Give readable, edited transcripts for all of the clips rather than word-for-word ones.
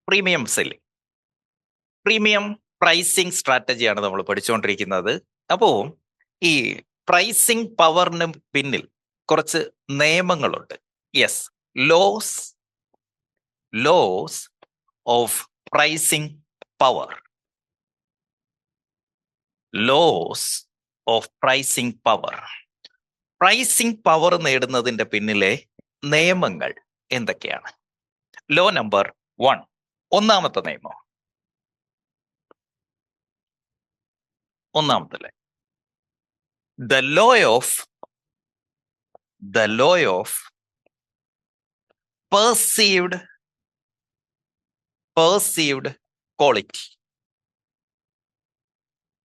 Premium selling, premium pricing സ്ട്രാറ്റജിയാണ് നമ്മൾ പഠിച്ചുകൊണ്ടിരിക്കുന്നത്. അപ്പോൾ ഈ പ്രൈസിങ് പവറിന് പിന്നിൽ കുറച്ച് നിയമങ്ങളുണ്ട്. Yes, loss loss of pricing power. Loss of pricing power. Pricing power നേടുന്നതിന്റെ പിന്നിലെ നിയമങ്ങൾ എന്തൊക്കെയാണ്? ലോ നമ്പർ 1, ഒന്നാമത്തെ നിയമം. ഒന്നാമത്തെ the law of perceived quality.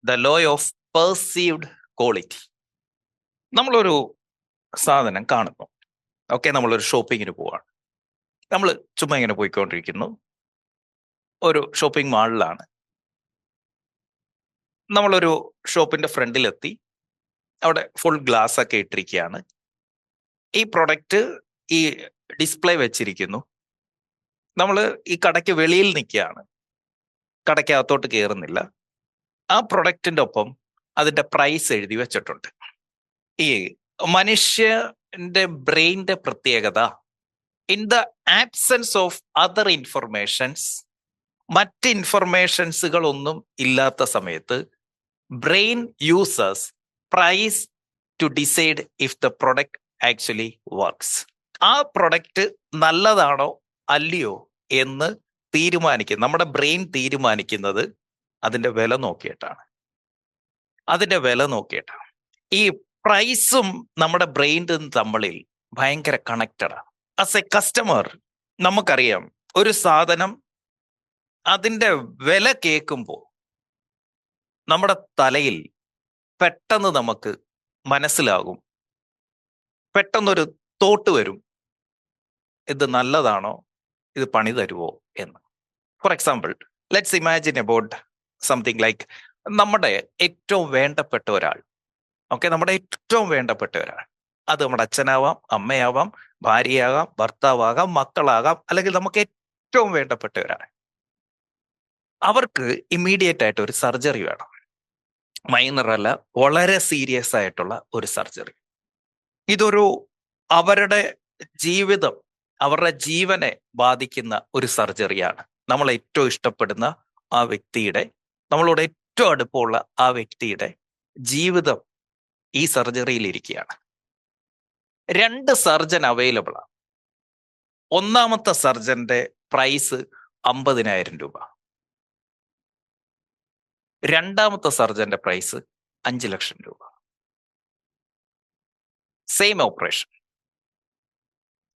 The law of perceived quality. നമ്മളൊരു സാധനം കാണുന്നു. ഓക്കെ, നമ്മളൊരു ഷോപ്പിങ്ങിന് പോവാണ്. നമ്മൾ ചുമ്മാ ഇങ്ങനെ പോയിക്കൊണ്ടിരിക്കുന്നു. ഒരു ഷോപ്പിംഗ് മാളിലാണ്. നമ്മളൊരു ഷോപ്പിന്റെ ഫ്രണ്ടിലെത്തി. അവിടെ ഫുൾ ഗ്ലാസ് ഒക്കെ ഇട്ടിരിക്കുകയാണ്. ഈ പ്രൊഡക്റ്റ് ഈ ഡിസ്പ്ലേ വെച്ചിരിക്കുന്നു. നമ്മൾ ഈ കടയ്ക്ക് വെളിയിൽ നിൽക്കുകയാണ്, കടയ്ക്കകത്തോട്ട് കയറുന്നില്ല. ആ പ്രൊഡക്റ്റിന്റെ ഒപ്പം അതിന്റെ പ്രൈസ് എഴുതി വെച്ചിട്ടുണ്ട്. ഈ മനുഷ്യന്റെ ബ്രെയിനിന്റെ പ്രത്യേകത, in the absence of other informations, മറ്റ് ഇൻഫർമേഷൻസുകളൊന്നും ഇല്ലാത്ത സമയത്ത് brain uses price to decide if the product actually works. ആ പ്രൊഡക്റ്റ് നല്ലതാണോ അല്ലയോ എന്ന് തീരുമാനിക്കും. നമ്മുടെ ബ്രെയിൻ തീരുമാനിക്കുന്നത് അതിന്റെ വില നോക്കിയിട്ടാണ്. ഈ പ്രൈസും നമ്മുടെ ബ്രെയിനും തമ്മിൽ ഭയങ്കര കണക്റ്റഡാണ്. ആസ് എ കസ്റ്റമർ നമുക്കറിയാം, ഒരു സാധനം അതിന്റെ വില കേൾക്കുമ്പോൾ നമ്മുടെ തലയിൽ പെട്ടെന്ന് നമുക്ക് മനസ്സിലാകും, പെട്ടെന്നൊരു തോട്ട് വരും, ഇത് നല്ലതാണോ, ഇത് പണി തരുമോ എന്ന്. For example, let's imagine about something like നമ്മുടെ ഏറ്റവും വേണ്ടപ്പെട്ട ഒരാൾ. ഓക്കെ, നമ്മുടെ ഏറ്റവും വേണ്ടപ്പെട്ട ഒരാൾ, അത് നമ്മുടെ അച്ഛനാവാം, അമ്മയാവാം, ഭാര്യയാകാം, ഭർത്താവാകാം, മക്കളാകാം, അല്ലെങ്കിൽ നമുക്ക് ഏറ്റവും വേണ്ടപ്പെട്ട ഒരാൾ. അവർക്ക് ഇമ്മീഡിയറ്റ് ആയിട്ട് ഒരു സർജറി വേണം. മൈനർ അല്ല, വളരെ സീരിയസ് ആയിട്ടുള്ള ഒരു സർജറി. ഇതൊരു അവരുടെ ജീവിതം, അവരുടെ ജീവനെ ബാധിക്കുന്ന ഒരു സർജറിയാണ്. നമ്മൾ ഏറ്റവും ഇഷ്ടപ്പെടുന്ന ആ വ്യക്തിയുടെ, നമ്മളോട് ഏറ്റവും അടുപ്പമുള്ള ആ വ്യക്തിയുടെ ജീവിതം ഈ സർജറിയിൽ ഇരിക്കുകയാണ്. 2 സർജൻ അവൈലബിൾ ആണ്. ഒന്നാമത്തെ സർജന്റെ പ്രൈസ് 50,000 രൂപ. രണ്ടാമത്തെ സർജന്റെ പ്രൈസ് 5 ലക്ഷം രൂപ. Same operation.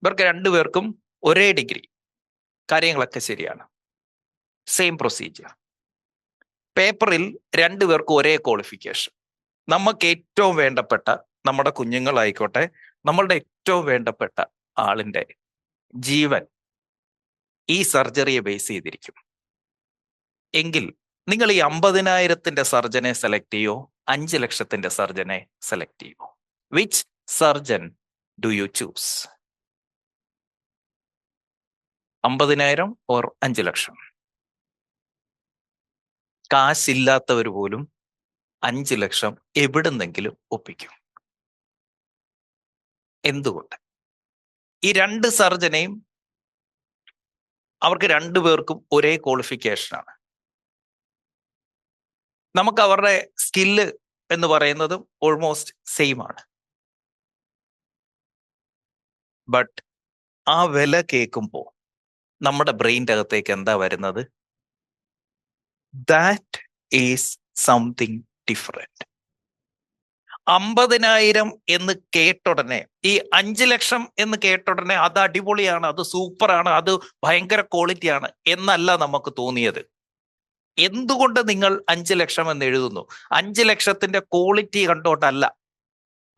ഇവർക്ക് 2 പേർക്കും ഒരേ ഡിഗ്രി, കാര്യങ്ങളൊക്കെ ശരിയാണ്, സെയിം പ്രൊസീജിയർ. പേപ്പറിൽ 2 പേർക്കും ഒരേ ക്വാളിഫിക്കേഷൻ. നമുക്ക് ഏറ്റവും വേണ്ടപ്പെട്ട നമ്മുടെ കുഞ്ഞുങ്ങളായിക്കോട്ടെ, നമ്മളുടെ ഏറ്റവും വേണ്ടപ്പെട്ട ആളിന്റെ ജീവൻ ഈ സർജറിയെ ബേസ് ചെയ്തിരിക്കും. എങ്കിൽ നിങ്ങൾ ഈ 50,000 സർജനെ സെലക്ട് ചെയ്യോ, 5 ലക്ഷത്തിന്റെ സർജനെ സെലക്ട് ചെയ്യോ? Which surgeon do you choose? 50,000 or 5 ലക്ഷം? കാശില്ലാത്തവർ പോലും 5 ലക്ഷം എവിടുന്നെങ്കിലും ഒപ്പിക്കും. എന്തുകൊണ്ട്? ഈ 2 സർജനെയും അവർക്ക് 2 പേർക്കും ഒരേ ക്വാളിഫിക്കേഷനാണ്. നമുക്ക് അവരുടെ സ്കില്ല് എന്ന് പറയുന്നതും ഓൾമോസ്റ്റ് സെയിം ആണ്. ബട്ട് ആ വില കേൾക്കുമ്പോൾ നമ്മുടെ ബ്രെയിൻ്റെ അകത്തേക്ക് എന്താ വരുന്നത്? That is something different. 50,000 എന്ന് കേട്ടുടനെ, ഈ 5 ലക്ഷം എന്ന് കേട്ടുടനെ അത് അടിപൊളിയാണ്, അത് സൂപ്പറാണ്, അത് ഭയങ്കര ക്വാളിറ്റിയാണ് എന്നല്ല നമുക്ക് തോന്നിയത്. എന്തുകൊണ്ട് നിങ്ങൾ 5 ലക്ഷം എന്ന് എഴുതുന്നു? 5 ലക്ഷത്തിന്റെ ക്വാളിറ്റി കണ്ടോട്ടല്ല,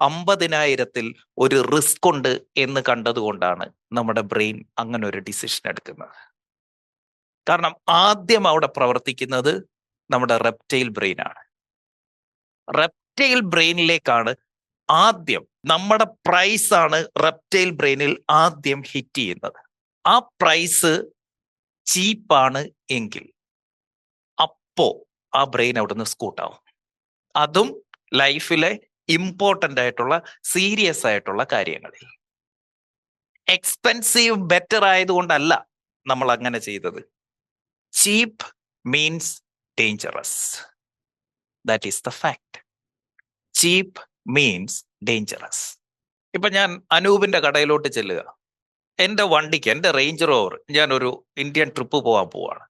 50,000-ൽ ഒരു റിസ്ക് ഉണ്ട് എന്ന് കണ്ടതുകൊണ്ടാണ് നമ്മുടെ ബ്രെയിൻ അങ്ങനെ ഒരു ഡിസിഷൻ എടുക്കുന്നത്. കാരണം ആദ്യം അവിടെ പ്രവർത്തിക്കുന്നത് നമ്മുടെ റെപ്റ്റൈൽ ബ്രെയിൻ ആണ്. റെപ്റ്റൈൽ ബ്രെയിനിലേക്കാണ് ആദ്യം, നമ്മുടെ പ്രൈസ് ആണ് റെപ്റ്റൈൽ ബ്രെയിനിൽ ആദ്യം ഹിറ്റ് ചെയ്യുന്നത്. ആ പ്രൈസ് ചീപ്പാണ് എങ്കിൽ അപ്പോ ആ ബ്രെയിൻ അവിടുന്ന് സ്കൂട്ടാവും. അതും ലൈഫിലെ ഇമ്പോർട്ടൻ്റ് ആയിട്ടുള്ള സീരിയസ് ആയിട്ടുള്ള കാര്യങ്ങളിൽ. എക്സ്പെൻസീവ് ബെറ്റർ ആയതുകൊണ്ടല്ല നമ്മൾ അങ്ങനെ ചെയ്തത്. Cheap means dangerous. That is the fact. Cheap means dangerous. ഇപ്പൊ ഞാൻ അനൂപിന്റെ കടയിലോട്ട് ചെല്ലുക, എൻ്റെ വണ്ടിക്ക്, എൻ്റെ റേഞ്ച് റോവർ, ഞാനൊരു ഇന്ത്യൻ ട്രിപ്പ് പോകാൻ പോവാണ്.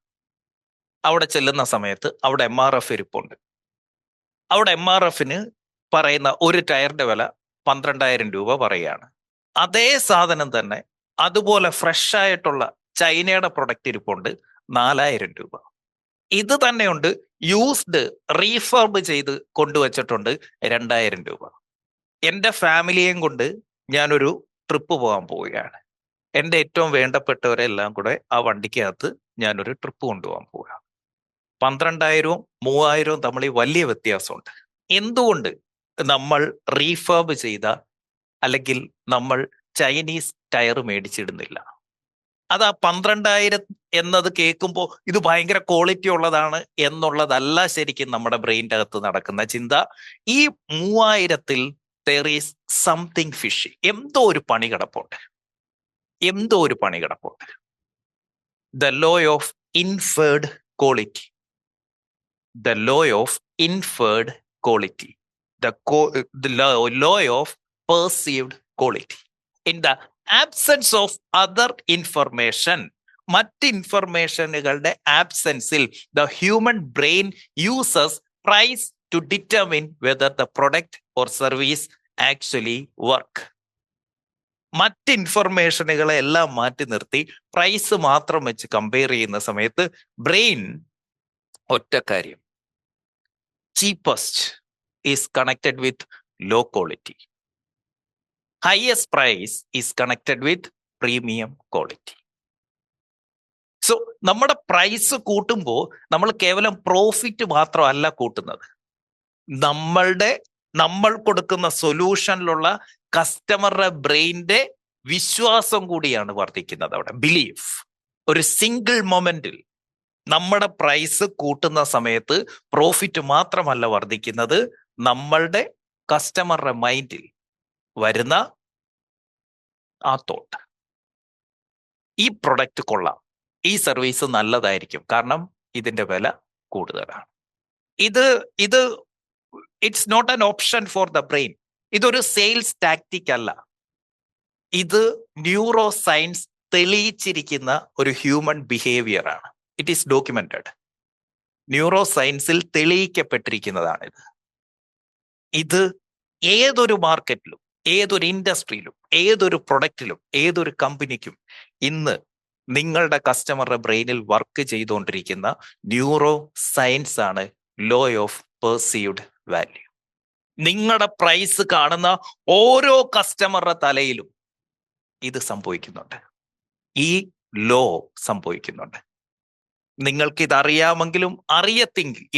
അവിടെ ചെല്ലുന്ന സമയത്ത് അവിടെ MRF ഇരിപ്പുണ്ട്. അവിടെ MRFന് പറയുന്ന ഒരു ടയറിന്റെ വില 12,000 രൂപ പറയുകയാണ്. അതേ സാധനം തന്നെ അതുപോലെ ഫ്രഷ് ആയിട്ടുള്ള ചൈനയുടെ പ്രൊഡക്റ്റ് ഇരിപ്പുണ്ട് 4,000 രൂപ. ഇത് തന്നെയുണ്ട് യൂസ്ഡ് റീഫർബ് ചെയ്ത് കൊണ്ടുവച്ചിട്ടുണ്ട് 2,000 രൂപ. എൻ്റെ ഫാമിലിയെയും കൊണ്ട് ഞാനൊരു ട്രിപ്പ് പോകാൻ പോവുകയാണ്. എൻ്റെ ഏറ്റവും വേണ്ടപ്പെട്ടവരെല്ലാം കൂടെ ആ വണ്ടിക്കകത്ത് ഞാനൊരു ട്രിപ്പ് കൊണ്ടുപോകാൻ പോവുക. 12,000-ഉം 3,000-ഉം തമ്മിൽ വലിയ വ്യത്യാസമുണ്ട്. എന്തുകൊണ്ട് നമ്മൾ റീഫർബ് ചെയ്ത അല്ലെങ്കിൽ നമ്മൾ ചൈനീസ് ടയർ മേടിച്ചിടുന്നില്ല? അത് ആ 12,000 എന്നത് കേൾക്കുമ്പോൾ ഇത് ഭയങ്കര ക്വാളിറ്റി ഉള്ളതാണ് എന്നുള്ളതല്ല ശരിക്കും നമ്മുടെ ബ്രെയിൻ്റെ അകത്ത് നടക്കുന്ന ചിന്ത. ഈ 3,000-ൽ there is something fishy. എന്തോ ഒരു പണി കിടപ്പുണ്ട്. The law of inferred quality. The law of inferred quality. The law of perceived quality. In the absence of other information, മറ്റ് ഇൻഫർമേഷനുകളുടെ ആബ്സെൻസിൽ the human brain uses price to determine whether the product or service actually work. മറ്റ് ഇൻഫർമേഷനുകളെ എല്ലാം മാറ്റി നിർത്തി price മാത്രം വെച്ച് compare ചെയ്യുന്ന സമയത്ത് brain ഒറ്റ കാര്യം, cheapest is connected with low quality, highest price is connected with premium quality. So നമ്മുടെ പ്രൈസ് കൂട്ടുമ്പോൾ നമ്മൾ കേവലം പ്രോഫിറ്റ് മാത്രമല്ല കൂട്ടുന്നത്, നമ്മൾ കൊടുക്കുന്ന സൊല്യൂഷനിലുള്ള കസ്റ്റമറുടെ ബ്രെയിൻ്റെ വിശ്വാസം കൂടിയാണ് വർദ്ധിക്കുന്നത്. അവിടെ ബിലീഫ്. ഒരു സിംഗിൾ മൊമെന്റിൽ നമ്മുടെ പ്രൈസ് കൂട്ടുന്ന സമയത്ത് പ്രോഫിറ്റ് മാത്രമല്ല വർദ്ധിക്കുന്നത്, നമ്മളുടെ കസ്റ്റമറുടെ മൈൻഡിൽ വരുന്ന ആ തോട്ട്, ഈ പ്രൊഡക്റ്റ് കൊള്ളാം, ഈ സർവീസ് നല്ലതായിരിക്കും, കാരണം ഇതിന്റെ വില കൂടുതലാണ്. ഇത് it's not an option for the brain. ഇതൊരു സെയിൽസ് ടാക്ടിക് അല്ല. ഇത് ന്യൂറോ സയൻസ് തെളിയിച്ചിരിക്കുന്ന ഒരു ഹ്യൂമൻ ബിഹേവിയർ ആണ്. It is documented. ന്യൂറോ സയൻസിൽ തെളിയിക്കപ്പെട്ടിരിക്കുന്നതാണിത്. ഇത് ഏതൊരു മാർക്കറ്റിലും, ഏതൊരു ഇൻഡസ്ട്രിയിലും, ഏതൊരു പ്രൊഡക്റ്റിലും, ഏതൊരു കമ്പനിക്കും ഇന്ന് നിങ്ങളുടെ കസ്റ്റമറുടെ ബ്രെയിനിൽ വർക്ക് ചെയ്തുകൊണ്ടിരിക്കുന്ന ന്യൂറോ സയൻസ് ആണ് ലോ ഓഫ് പെർസീവ്ഡ് വാല്യൂ. നിങ്ങളുടെ പ്രൈസ് കാണുന്ന ഓരോ കസ്റ്റമറുടെ തലയിലും ഇത് സംഭവിക്കുന്നുണ്ട്. ഈ ലോ സംഭവിക്കുന്നുണ്ട്. നിങ്ങൾക്ക് ഇത് അറിയാമെങ്കിലും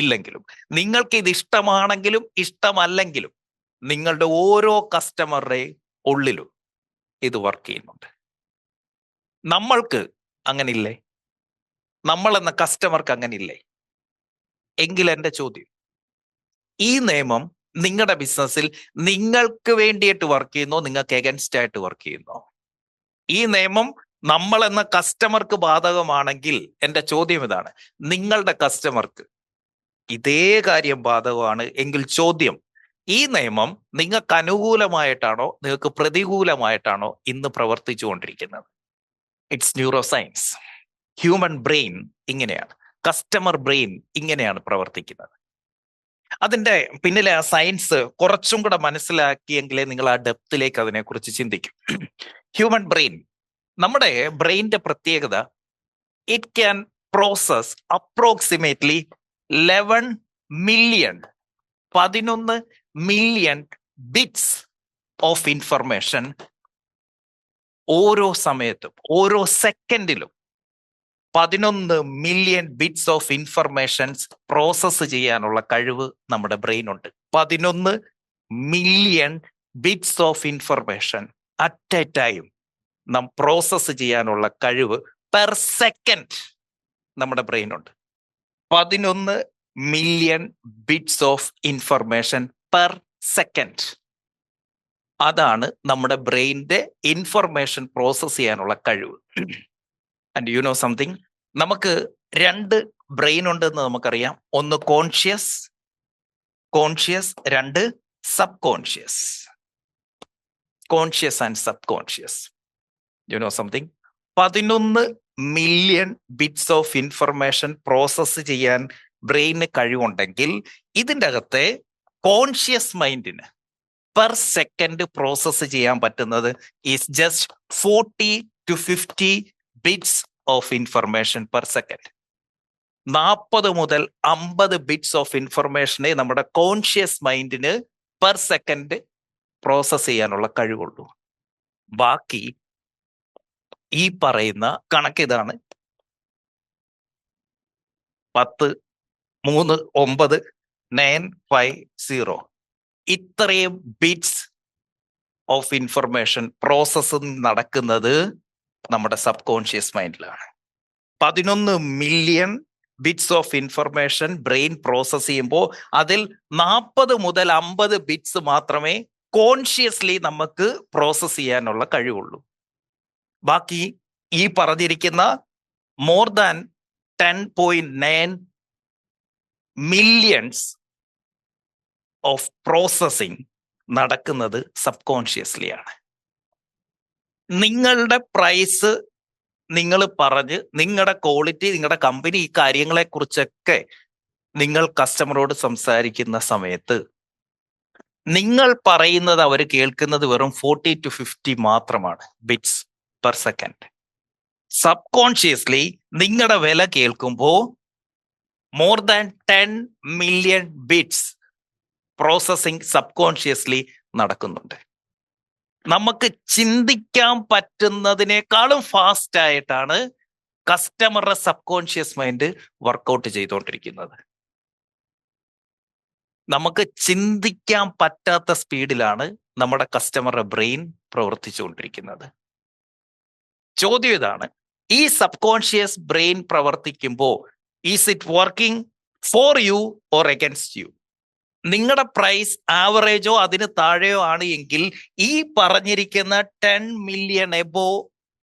ഇല്ലെങ്കിലും, നിങ്ങൾക്ക് ഇത് ഇഷ്ടമാണെങ്കിലും ഇഷ്ടമല്ലെങ്കിലും, നിങ്ങളുടെ ഓരോ കസ്റ്റമറുടെ ഉള്ളിലും ഇത് വർക്ക് ചെയ്യുന്നുണ്ട്. നമ്മൾക്ക് അങ്ങനില്ലേ? നമ്മൾ എന്ന കസ്റ്റമർക്ക് അങ്ങനില്ലേ? എങ്കിൽ എൻ്റെ ചോദ്യം, ഈ നിയമം നിങ്ങളുടെ ബിസിനസ്സിൽ നിങ്ങൾക്ക് വേണ്ടിയിട്ട് വർക്ക് ചെയ്യുന്നോ, നിങ്ങൾക്ക് എഗൻസ്റ്റ് ആയിട്ട് വർക്ക് ചെയ്യുന്നോ? ഈ നിയമം നമ്മൾ എന്ന കസ്റ്റമർക്ക് ബാധകമാണെങ്കിൽ എൻ്റെ ചോദ്യം ഇതാണ്, നിങ്ങളുടെ കസ്റ്റമർക്ക് ഇതേ കാര്യം ബാധകമാണ് എങ്കിൽ ചോദ്യം, ഈ നിയമം നിങ്ങൾക്ക് അനുകൂലമായിട്ടാണോ നിങ്ങൾക്ക് പ്രതികൂലമായിട്ടാണോ ഇന്ന് പ്രവർത്തിച്ചു കൊണ്ടിരിക്കുന്നത്? It's neuro science. Human brain ഇങ്ങനെയാണ്, കസ്റ്റമർ ബ്രെയിൻ ഇങ്ങനെയാണ് പ്രവർത്തിക്കുന്നത്. അതിൻ്റെ പിന്നിലെ ആ സയൻസ് കുറച്ചും കൂടെ മനസ്സിലാക്കിയെങ്കിലേ നിങ്ങൾ ആ ഡെപ്തിലേക്ക് അതിനെക്കുറിച്ച് ചിന്തിക്കും. ഹ്യൂമൻ ബ്രെയിൻ, നമ്മുടെ ബ്രെയിൻ്റെ പ്രത്യേകത, it can process approximately 11 million bits of information ഓരോ സമയത്തും, ഓരോ സെക്കൻഡിലും 11 million bits of informations process ചെയ്യാനുള്ള കഴിവ് നമ്മുടെ ബ്രെയിനുണ്ട്. 11 million bits of information at A time നാം പ്രോസസ്സ് ചെയ്യാനുള്ള കഴിവ് പെർ സെക്കൻഡ് നമ്മുടെ ബ്രെയിൻ ഉണ്ട്. 11 million bits of information per second. അതാണ് നമ്മുടെ ബ്രെയിനിന്റെ ഇൻഫർമേഷൻ പ്രോസസ് ചെയ്യാനുള്ള കഴിവ്. ആൻഡ് യു നോ സംതിങ്, നമുക്ക് 2 ബ്രെയിൻ ഉണ്ടെന്ന് നമുക്കറിയാം. ഒന്ന് conscious, 2 sub conscious. Conscious and sub conscious. You know something, 11 million bits of information process ചെയ്യാൻ ബ്രെയിന് കഴിവുണ്ടെങ്കിൽ ഇതിൻ്റെ അകത്തെ കോൺഷ്യസ് മൈൻഡിന് പെർ സെക്കൻഡ് പ്രോസസ്സ് ചെയ്യാൻ പറ്റുന്നത് is just 40 to 50 bits of information per second. 40 മുതൽ 50 ബിറ്റ്സ് ഓഫ് ഇൻഫർമേഷനെ നമ്മുടെ കോൺഷ്യസ് മൈൻഡിന് പെർ സെക്കൻഡ് പ്രോസസ്സ് ചെയ്യാനുള്ള കഴിവുള്ളൂ. ബാക്കി ഈ പറയുന്ന കണക്ക് ഇതാണ്: 10, 3, 9, 9, 5, 0. ഇത്രയും ബിറ്റ്സ് ഓഫ് ഇൻഫർമേഷൻ പ്രോസസ്സിംഗ് നടക്കുന്നത് നമ്മുടെ സബ് കോൺഷ്യസ് മൈൻഡിലാണ്. 11 million bits of information brain process ചെയ്യുമ്പോൾ അതിൽ 40 മുതൽ 50 ബിറ്റ്സ് മാത്രമേ കോൺഷ്യസ്ലി നമുക്ക് പ്രോസസ് ചെയ്യാനുള്ള കഴിവുള്ളൂ. ബാക്കി ഈ പറഞ്ഞിരിക്കുന്ന more than 10.9 millions of processing നടക്കുന്നത് സബ് കോൺഷ്യസ്ലി ആണ്. നിങ്ങളുടെ പ്രൈസ് നിങ്ങൾ പറഞ്ഞ്, നിങ്ങളുടെ ക്വാളിറ്റി, നിങ്ങളുടെ കമ്പനി, ഈ കാര്യങ്ങളെ കുറിച്ചൊക്കെ നിങ്ങൾ കസ്റ്റമറോട് സംസാരിക്കുന്ന സമയത്ത് നിങ്ങൾ പറയുന്നത് അവർ കേൾക്കുന്നത് വെറും 40 to 50 മാത്രമാണ് bits per second. Sub consciously നിങ്ങളുടെ വില കേൾക്കുമ്പോൾ more than 10 million bits processing sub consciously നടക്കുന്നുണ്ട്. നമുക്ക് ചിന്തിക്കാൻ പറ്റുന്നതിനേക്കാളും ഫാസ്റ്റ് ആയിട്ടാണ് കസ്റ്റമറുടെ സബ് കോൺഷ്യസ് മൈൻഡ് വർക്കൗട്ട് ചെയ്തുകൊണ്ടിരിക്കുന്നത്. നമുക്ക് ചിന്തിക്കാൻ പറ്റാത്ത സ്പീഡിലാണ് നമ്മുടെ കസ്റ്റമറുടെ ബ്രെയിൻ പ്രവർത്തിച്ചുകൊണ്ടിരിക്കുന്നത്. ചോദ്യം ഇതാണ്: ഈ സബ് കോൺഷ്യസ് ബ്രെയിൻ പ്രവർത്തിക്കുമ്പോൾ is it working for you or against U? നിങ്ങളുടെ പ്രൈസ് ആവറേജോ അതിന് താഴെയോ ആണ് എങ്കിൽ ഈ പറഞ്ഞിരിക്കുന്ന 10 മില്യൺ എബോ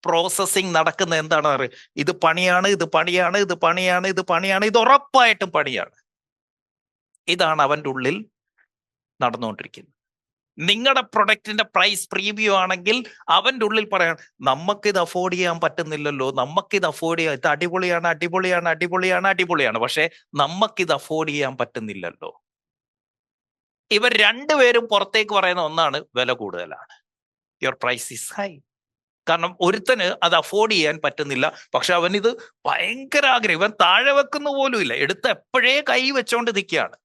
പ്രോസസ്സിംഗ് നടക്കുന്ന എന്താണ് പറയുക? ഇത് പണിയാണ്, ഇത് പണിയാണ്, ഇത് പണിയാണ്, ഇത് പണിയാണ്, ഇത് ഉറപ്പായിട്ടും പണിയാണ്. ഇതാണ് അവൻ്റെ ഉള്ളിൽ നടന്നുകൊണ്ടിരിക്കുന്നത്. നിങ്ങളുടെ പ്രൊഡക്റ്റിന്റെ പ്രൈസ് പ്രീമിയം ആണെങ്കിൽ അവൻ്റെ ഉള്ളിൽ പറയാം, നമുക്കിത് അഫോർഡ് ചെയ്യാൻ പറ്റുന്നില്ലല്ലോ, നമുക്കിത് അഫോർഡ് ചെയ്യാൻ, ഇത് അടിപൊളിയാണ്, അടിപൊളിയാണ്, അടിപൊളിയാണ്, അടിപൊളിയാണ്, പക്ഷെ നമുക്കിത് അഫോർഡ് ചെയ്യാൻ പറ്റുന്നില്ലല്ലോ. ഇവർ രണ്ടുപേരും പുറത്തേക്ക് പറയുന്ന ഒന്നാണ്, വില കൂടുതലാണ്, യുവർ പ്രൈസ് ഈസ് ഹൈ. കാരണം ഒരുത്തന് അത് അഫോർഡ് ചെയ്യാൻ പറ്റുന്നില്ല, പക്ഷെ അവനിത് ഭയങ്കര ആഗ്രഹം, ഇവൻ താഴെ വെക്കുന്ന പോലും ഇല്ല, എടുത്ത് എപ്പോഴേ കൈ വെച്ചോണ്ട് നിൽക്കുകയാണ്.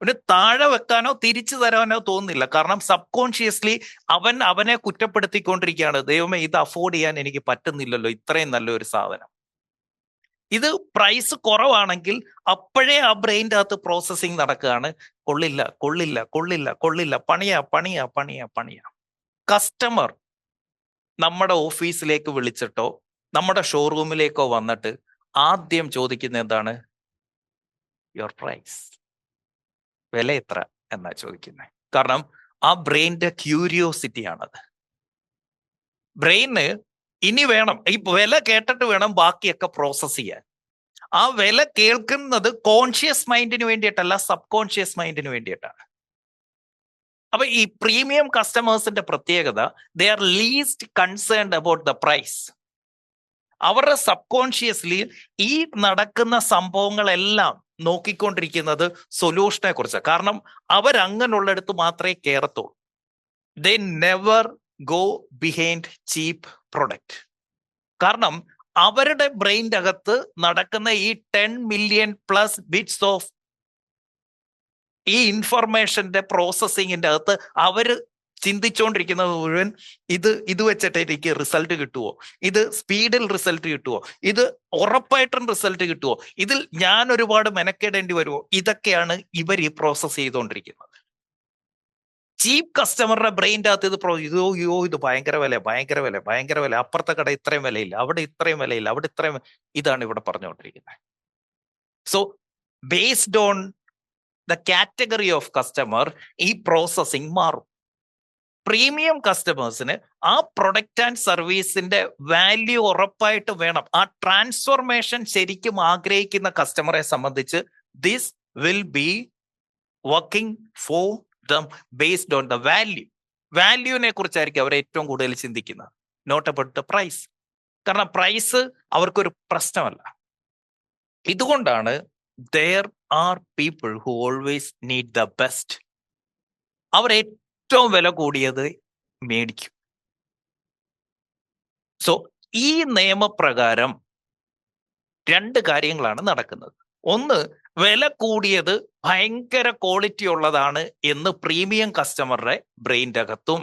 അവന് താഴെ വെക്കാനോ തിരിച്ചു തരാനോ തോന്നുന്നില്ല. കാരണം സബ് കോൺഷ്യസ്ലി അവനെ കുറ്റപ്പെടുത്തിക്കൊണ്ടിരിക്കുകയാണ്, ദൈവമേ ഇത് അഫോർഡ് ചെയ്യാൻ എനിക്ക് പറ്റുന്നില്ലല്ലോ, ഇത്രയും നല്ലൊരു സാധനം. ഇത് പ്രൈസ് കുറവാണെങ്കിൽ അപ്പോഴേ ആ ബ്രെയിൻ്റെ അകത്ത് പ്രോസസ്സിങ് നടക്കുകയാണ്, കൊള്ളില്ല, കൊള്ളില്ല, കൊള്ളില്ല, കൊള്ളില്ല, പണിയാ, പണിയാ, പണിയാ, പണിയാ. കസ്റ്റമർ നമ്മുടെ ഓഫീസിലേക്ക് വിളിച്ചിട്ടോ നമ്മുടെ ഷോറൂമിലേക്കോ വന്നിട്ട് ആദ്യം ചോദിക്കുന്ന എന്താണ്? യുവർ പ്രൈസ്, വില എത്ര എന്നാ ചോദിക്കുന്നത്. കാരണം ആ ബ്രെയിൻ്റെ ക്യൂരിയോസിറ്റി ആണത്. ബ്രെയിന് ഇനി വേണം, ഈ വില കേട്ടിട്ട് വേണം ബാക്കിയൊക്കെ പ്രോസസ് ചെയ്യാൻ. ആ വില കേൾക്കുന്നത് കോൺഷ്യസ് മൈൻഡിന് വേണ്ടിയിട്ടല്ല, സബ് കോൺഷ്യസ് മൈൻഡിന് വേണ്ടിയിട്ടാണ്. അപ്പൊ ഈ പ്രീമിയം കസ്റ്റമേഴ്സിന്റെ പ്രത്യേകത, they are least concerned about the price. അവരുടെ സബ് കോൺഷ്യസ്ലി ഈ നടക്കുന്ന സംഭവങ്ങളെല്ലാം നോക്കിക്കൊണ്ടിരിക്കുന്നത് സൊല്യൂഷനെ കുറിച്ച്. കാരണം അവരങ്ങനെയുള്ളിടത്ത് മാത്രമേ കയറത്തുള്ളൂ. They never go behind cheap product. കാരണം അവരുടെ ബ്രെയിൻ്റെ അകത്ത് നടക്കുന്ന ഈ 10 മില്യൺ പ്ലസ് ബിറ്റ്സ് ഓഫ് ഈ ഇൻഫർമേഷന്റെ പ്രോസസ്സിങ്ങിന്റെ അകത്ത് അവര് ചിന്തിച്ചുകൊണ്ടിരിക്കുന്നത് മുഴുവൻ ഇത് വെച്ചിട്ട് എനിക്ക് റിസൾട്ട് കിട്ടുമോ, ഇത് സ്പീഡിൽ റിസൾട്ട് കിട്ടുമോ, ഇത് ഉറപ്പായിട്ടും റിസൾട്ട് കിട്ടുമോ, ഇതിൽ ഞാൻ ഒരുപാട് മെനക്കെടേണ്ടി വരുമോ, ഇതൊക്കെയാണ് ഇവർ ഈ പ്രോസസ്സ് ചെയ്തുകൊണ്ടിരിക്കുന്നത്. ചീപ്പ് കസ്റ്റമറുടെ ബ്രെയിൻ്റെ അകത്ത് ഇത് ഭയങ്കര വില, അപ്പുറത്തെ കട ഇത്രയും വിലയില്ല, അവിടെ ഇത്രയും വിലയില്ല, അവിടെ ഇത്രയും, ഇതാണ് ഇവിടെ പറഞ്ഞുകൊണ്ടിരിക്കുന്നത്. So based on the category of customer ഈ പ്രോസസ്സിംഗ് മാറും. പ്രീമിയം കസ്റ്റമേഴ്സിന് ആ പ്രൊഡക്റ്റ് ആൻഡ് സർവീസിന്റെ വാല്യൂ ഉറപ്പായിട്ട് വേണം. ആ ട്രാൻസ്ഫോർമേഷൻ ശരിക്കും ആഗ്രഹിക്കുന്ന കസ്റ്റമറെ സംബന്ധിച്ച് this will be working for them based on the value. വാല്യൂവിനെ കുറിച്ചായിരിക്കും അവർ ഏറ്റവും കൂടുതൽ ചിന്തിക്കുന്നത്, നോട്ട് അബൌട്ട് ദ പ്രൈസ്. കാരണം പ്രൈസ് അവർക്കൊരു പ്രശ്നമല്ല. ഇതുകൊണ്ടാണ് there are people who always need the best. അവർ ഏറ്റവും വില കൂടിയത് മേടിക്കും. സോ ഈ നിയമപ്രകാരം രണ്ട് കാര്യങ്ങളാണ് നടക്കുന്നത്. ഒന്ന്, വില കൂടിയത് ഭയങ്കര ക്വാളിറ്റി ഉള്ളതാണ് എന്ന് പ്രീമിയം കസ്റ്റമറുടെ ബ്രെയിൻ്റെ അകത്തും,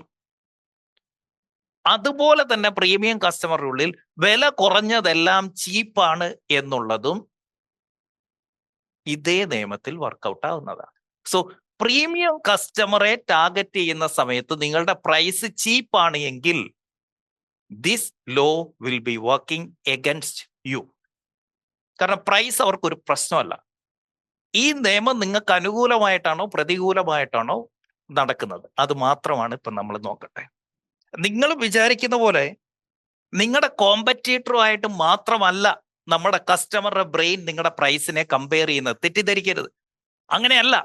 അതുപോലെ തന്നെ പ്രീമിയം കസ്റ്റമറുടെ ഉള്ളിൽ വില കുറഞ്ഞതെല്ലാം ചീപ്പാണ് എന്നുള്ളതും ഇതേ നിയമത്തിൽ വർക്കൗട്ട് ആവുന്നതാണ്. സോ പ്രീമിയം കസ്റ്റമറെ ടാർഗറ്റ് ചെയ്യുന്ന സമയത്ത് നിങ്ങളുടെ പ്രൈസ് ചീപ്പാണ് എങ്കിൽ this law will be working against U. കാരണം പ്രൈസ് അവർക്കൊരു പ്രശ്നമല്ല. ഈ നിയമം നിങ്ങൾക്ക് അനുകൂലമായിട്ടാണോ പ്രതികൂലമായിട്ടാണോ നടക്കുന്നത്, അത് മാത്രമാണ് ഇപ്പൊ നമ്മൾ നോക്കട്ടെ. നിങ്ങൾ വിചാരിക്കുന്ന പോലെ നിങ്ങളുടെ കോമ്പറ്റീറ്ററുമായിട്ട് മാത്രമല്ല നമ്മുടെ കസ്റ്റമറുടെ ബ്രെയിൻ നിങ്ങളുടെ പ്രൈസിനെ കമ്പയർ ചെയ്യുന്നത്, തെറ്റിദ്ധരിക്കരുത്. അങ്ങനെയല്ല.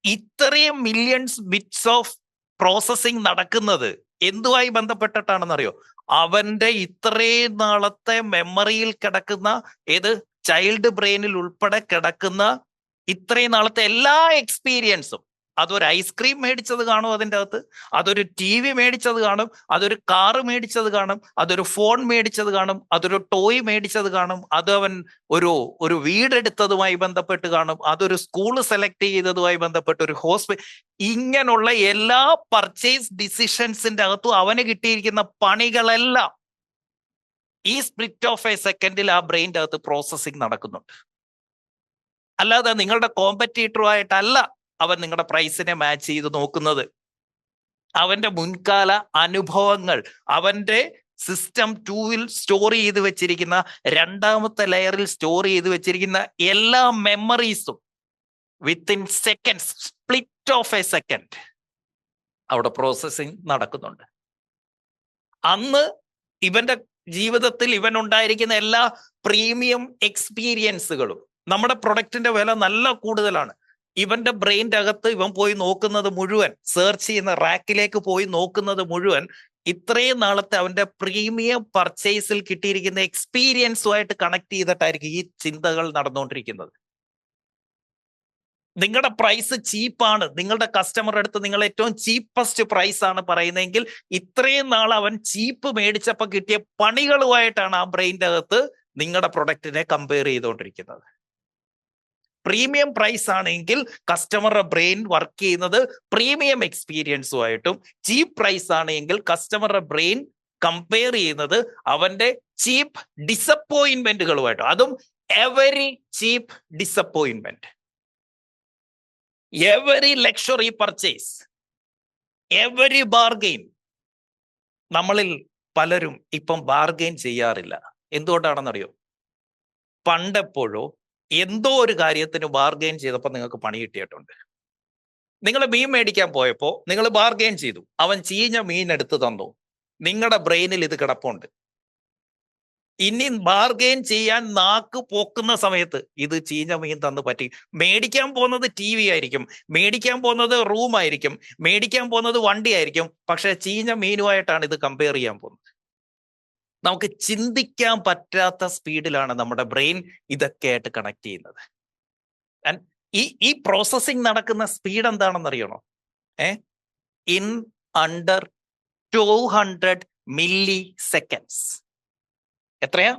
ഇത്രയും മില്യൺസ് ബിറ്റ്സ് ഓഫ് പ്രോസസ്സിംഗ് നടക്കുന്നത് എന്തുമായി ബന്ധപ്പെട്ടിട്ടാണെന്നറിയോ? അവന്റെ ഇത്രയും നാളത്തെ മെമ്മറിയിൽ കിടക്കുന്ന, ഏത് ചൈൽഡ് ബ്രെയിനിൽ ഉൾപ്പെടെ കിടക്കുന്ന ഇത്രയും നാളത്തെ എല്ലാ എക്സ്പീരിയൻസും. അതൊരു ഐസ്ക്രീം മേടിച്ചത് കാണും അതിൻ്റെ അകത്ത്, അതൊരു TV മേടിച്ചത് കാണും, അതൊരു കാറ് മേടിച്ചത് കാണും, അതൊരു ഫോൺ മേടിച്ചത് കാണും, അതൊരു ടോയ് മേടിച്ചത് കാണും, അത് അവൻ ഒരു വീടെടുത്തതുമായി ബന്ധപ്പെട്ട് കാണും, അതൊരു സ്കൂള് സെലക്ട് ചെയ്തതുമായി ബന്ധപ്പെട്ട്, ഒരു ഹോസ്പിറ്റൽ, ഇങ്ങനെയുള്ള എല്ലാ പർച്ചേസ് ഡിസിഷൻസിന്റെ അകത്തും അവന് കിട്ടിയിരിക്കുന്ന പണികളെല്ലാം ഈ സ്പ്ലിറ്റ് ഓഫ് എ സെക്കൻഡിൽ ആ ബ്രെയിൻ്റെ അകത്ത് പ്രോസസ്സിംഗ് നടക്കുന്നുണ്ട്. അല്ലാതെ നിങ്ങളുടെ കോമ്പറ്റീറ്ററുമായിട്ടല്ല അവൻ നിങ്ങളുടെ പ്രൈസിനെ മാച്ച് ചെയ്ത് നോക്കുന്നത്. അവന്റെ മുൻകാല അനുഭവങ്ങൾ, അവന്റെ സിസ്റ്റം 2-ൽ സ്റ്റോർ ചെയ്ത് വെച്ചിരിക്കുന്ന, രണ്ടാമത്തെ ലെയറിൽ സ്റ്റോർ ചെയ്ത് വെച്ചിരിക്കുന്ന എല്ലാ മെമ്മറീസും within seconds, split of a second അവിടെ പ്രോസസ്സിംഗ് നടക്കുന്നുണ്ട്. അന്ന് ഇവന്റെ ജീവിതത്തിൽ ഇവൻ ഉണ്ടായിരിക്കുന്ന എല്ലാ പ്രീമിയം എക്സ്പീരിയൻസുകളും, നമ്മുടെ പ്രൊഡക്റ്റിന്റെ വില നല്ല കൂടുതലാണ്, ഇവന്റെ ബ്രെയിൻ്റെ അകത്ത് ഇവൻ പോയി നോക്കുന്നത് മുഴുവൻ, സെർച്ച് ചെയ്യുന്ന റാക്കിലേക്ക് പോയി നോക്കുന്നത് മുഴുവൻ ഇത്രയും നാളത്തെ അവന്റെ പ്രീമിയം പർച്ചേസിൽ കിട്ടിയിരിക്കുന്ന എക്സ്പീരിയൻസുമായിട്ട് കണക്ട് ചെയ്തിട്ടായിരിക്കും ഈ ചിന്തകൾ നടന്നുകൊണ്ടിരിക്കുന്നത്. നിങ്ങളുടെ പ്രൈസ് ചീപ്പാണ്, നിങ്ങളുടെ കസ്റ്റമറുടെ അടുത്ത് നിങ്ങൾ ഏറ്റവും ചീപ്പസ്റ്റ് പ്രൈസ് ആണ് പറയുന്നതെങ്കിൽ ഇത്രയും നാൾ അവൻ ചീപ്പ് മേടിച്ചപ്പോൾ കിട്ടിയ പണികളുമായിട്ടാണ് ആ ബ്രെയിൻ്റെ അകത്ത് നിങ്ങളുടെ പ്രൊഡക്റ്റിനെ കമ്പയർ ചെയ്തുകൊണ്ടിരിക്കുന്നത്. പ്രീമിയം പ്രൈസ് ആണെങ്കിൽ കസ്റ്റമറുടെ ബ്രെയിൻ വർക്ക് ചെയ്യുന്നത് പ്രീമിയം എക്സ്പീരിയൻസുമായിട്ടും, ചീപ്പ് പ്രൈസ് ആണെങ്കിൽ കസ്റ്റമറുടെ ബ്രെയിൻ കമ്പയർ ചെയ്യുന്നത് അവന്റെ ചീപ്പ് ഡിസപ്പോയിന്റ്മെന്റുകളുമായിട്ടും. അതും every cheap disappointment, every luxury purchase, every bargain. നമ്മളിൽ പലരും ഇപ്പം ബാർഗെയിൻ ചെയ്യാറില്ല. എന്തുകൊണ്ടാണെന്നറിയോ? പണ്ടെപ്പോഴോ എന്തോ ഒരു കാര്യത്തിന് ബാർഗെയിൻ ചെയ്തപ്പോൾ നിങ്ങൾക്ക് പണി കിട്ടിയിട്ടുണ്ട്. നിങ്ങൾ മീൻ മേടിക്കാൻ പോയപ്പോൾ നിങ്ങൾ ബാർഗെയിൻ ചെയ്തു, അവൻ ചീഞ്ഞ മീൻ എടുത്ത് തന്നു, നിങ്ങളുടെ ബ്രെയിനിൽ ഇത് കിടപ്പുണ്ട്. ഇനി ബാർഗെയിൻ ചെയ്യാൻ നാക്ക് പോക്കുന്ന സമയത്ത് ഇത് ചീഞ്ഞ മീൻ തന്ന് പറ്റി. മേടിക്കാൻ പോകുന്നത് TV ആയിരിക്കും, മേടിക്കാൻ പോകുന്നത് റൂമായിരിക്കും, മേടിക്കാൻ പോകുന്നത് വണ്ടി ആയിരിക്കും, പക്ഷെ ചീഞ്ഞ മീനുമായിട്ടാണ് ഇത് കമ്പയർ ചെയ്യാൻ പോകുന്നത്. നമുക്ക് ചിന്തിക്കാൻ പറ്റാത്ത സ്പീഡിലാണ് നമ്മുടെ ബ്രെയിൻ ഇതൊക്കെ ആയിട്ട് കണക്ട് ചെയ്യുന്നത്. ഈ പ്രോസസ്സിംഗ് നടക്കുന്ന സ്പീഡ് എന്താണെന്ന് അറിയണോ? In under 200 milliseconds. എത്രയാ?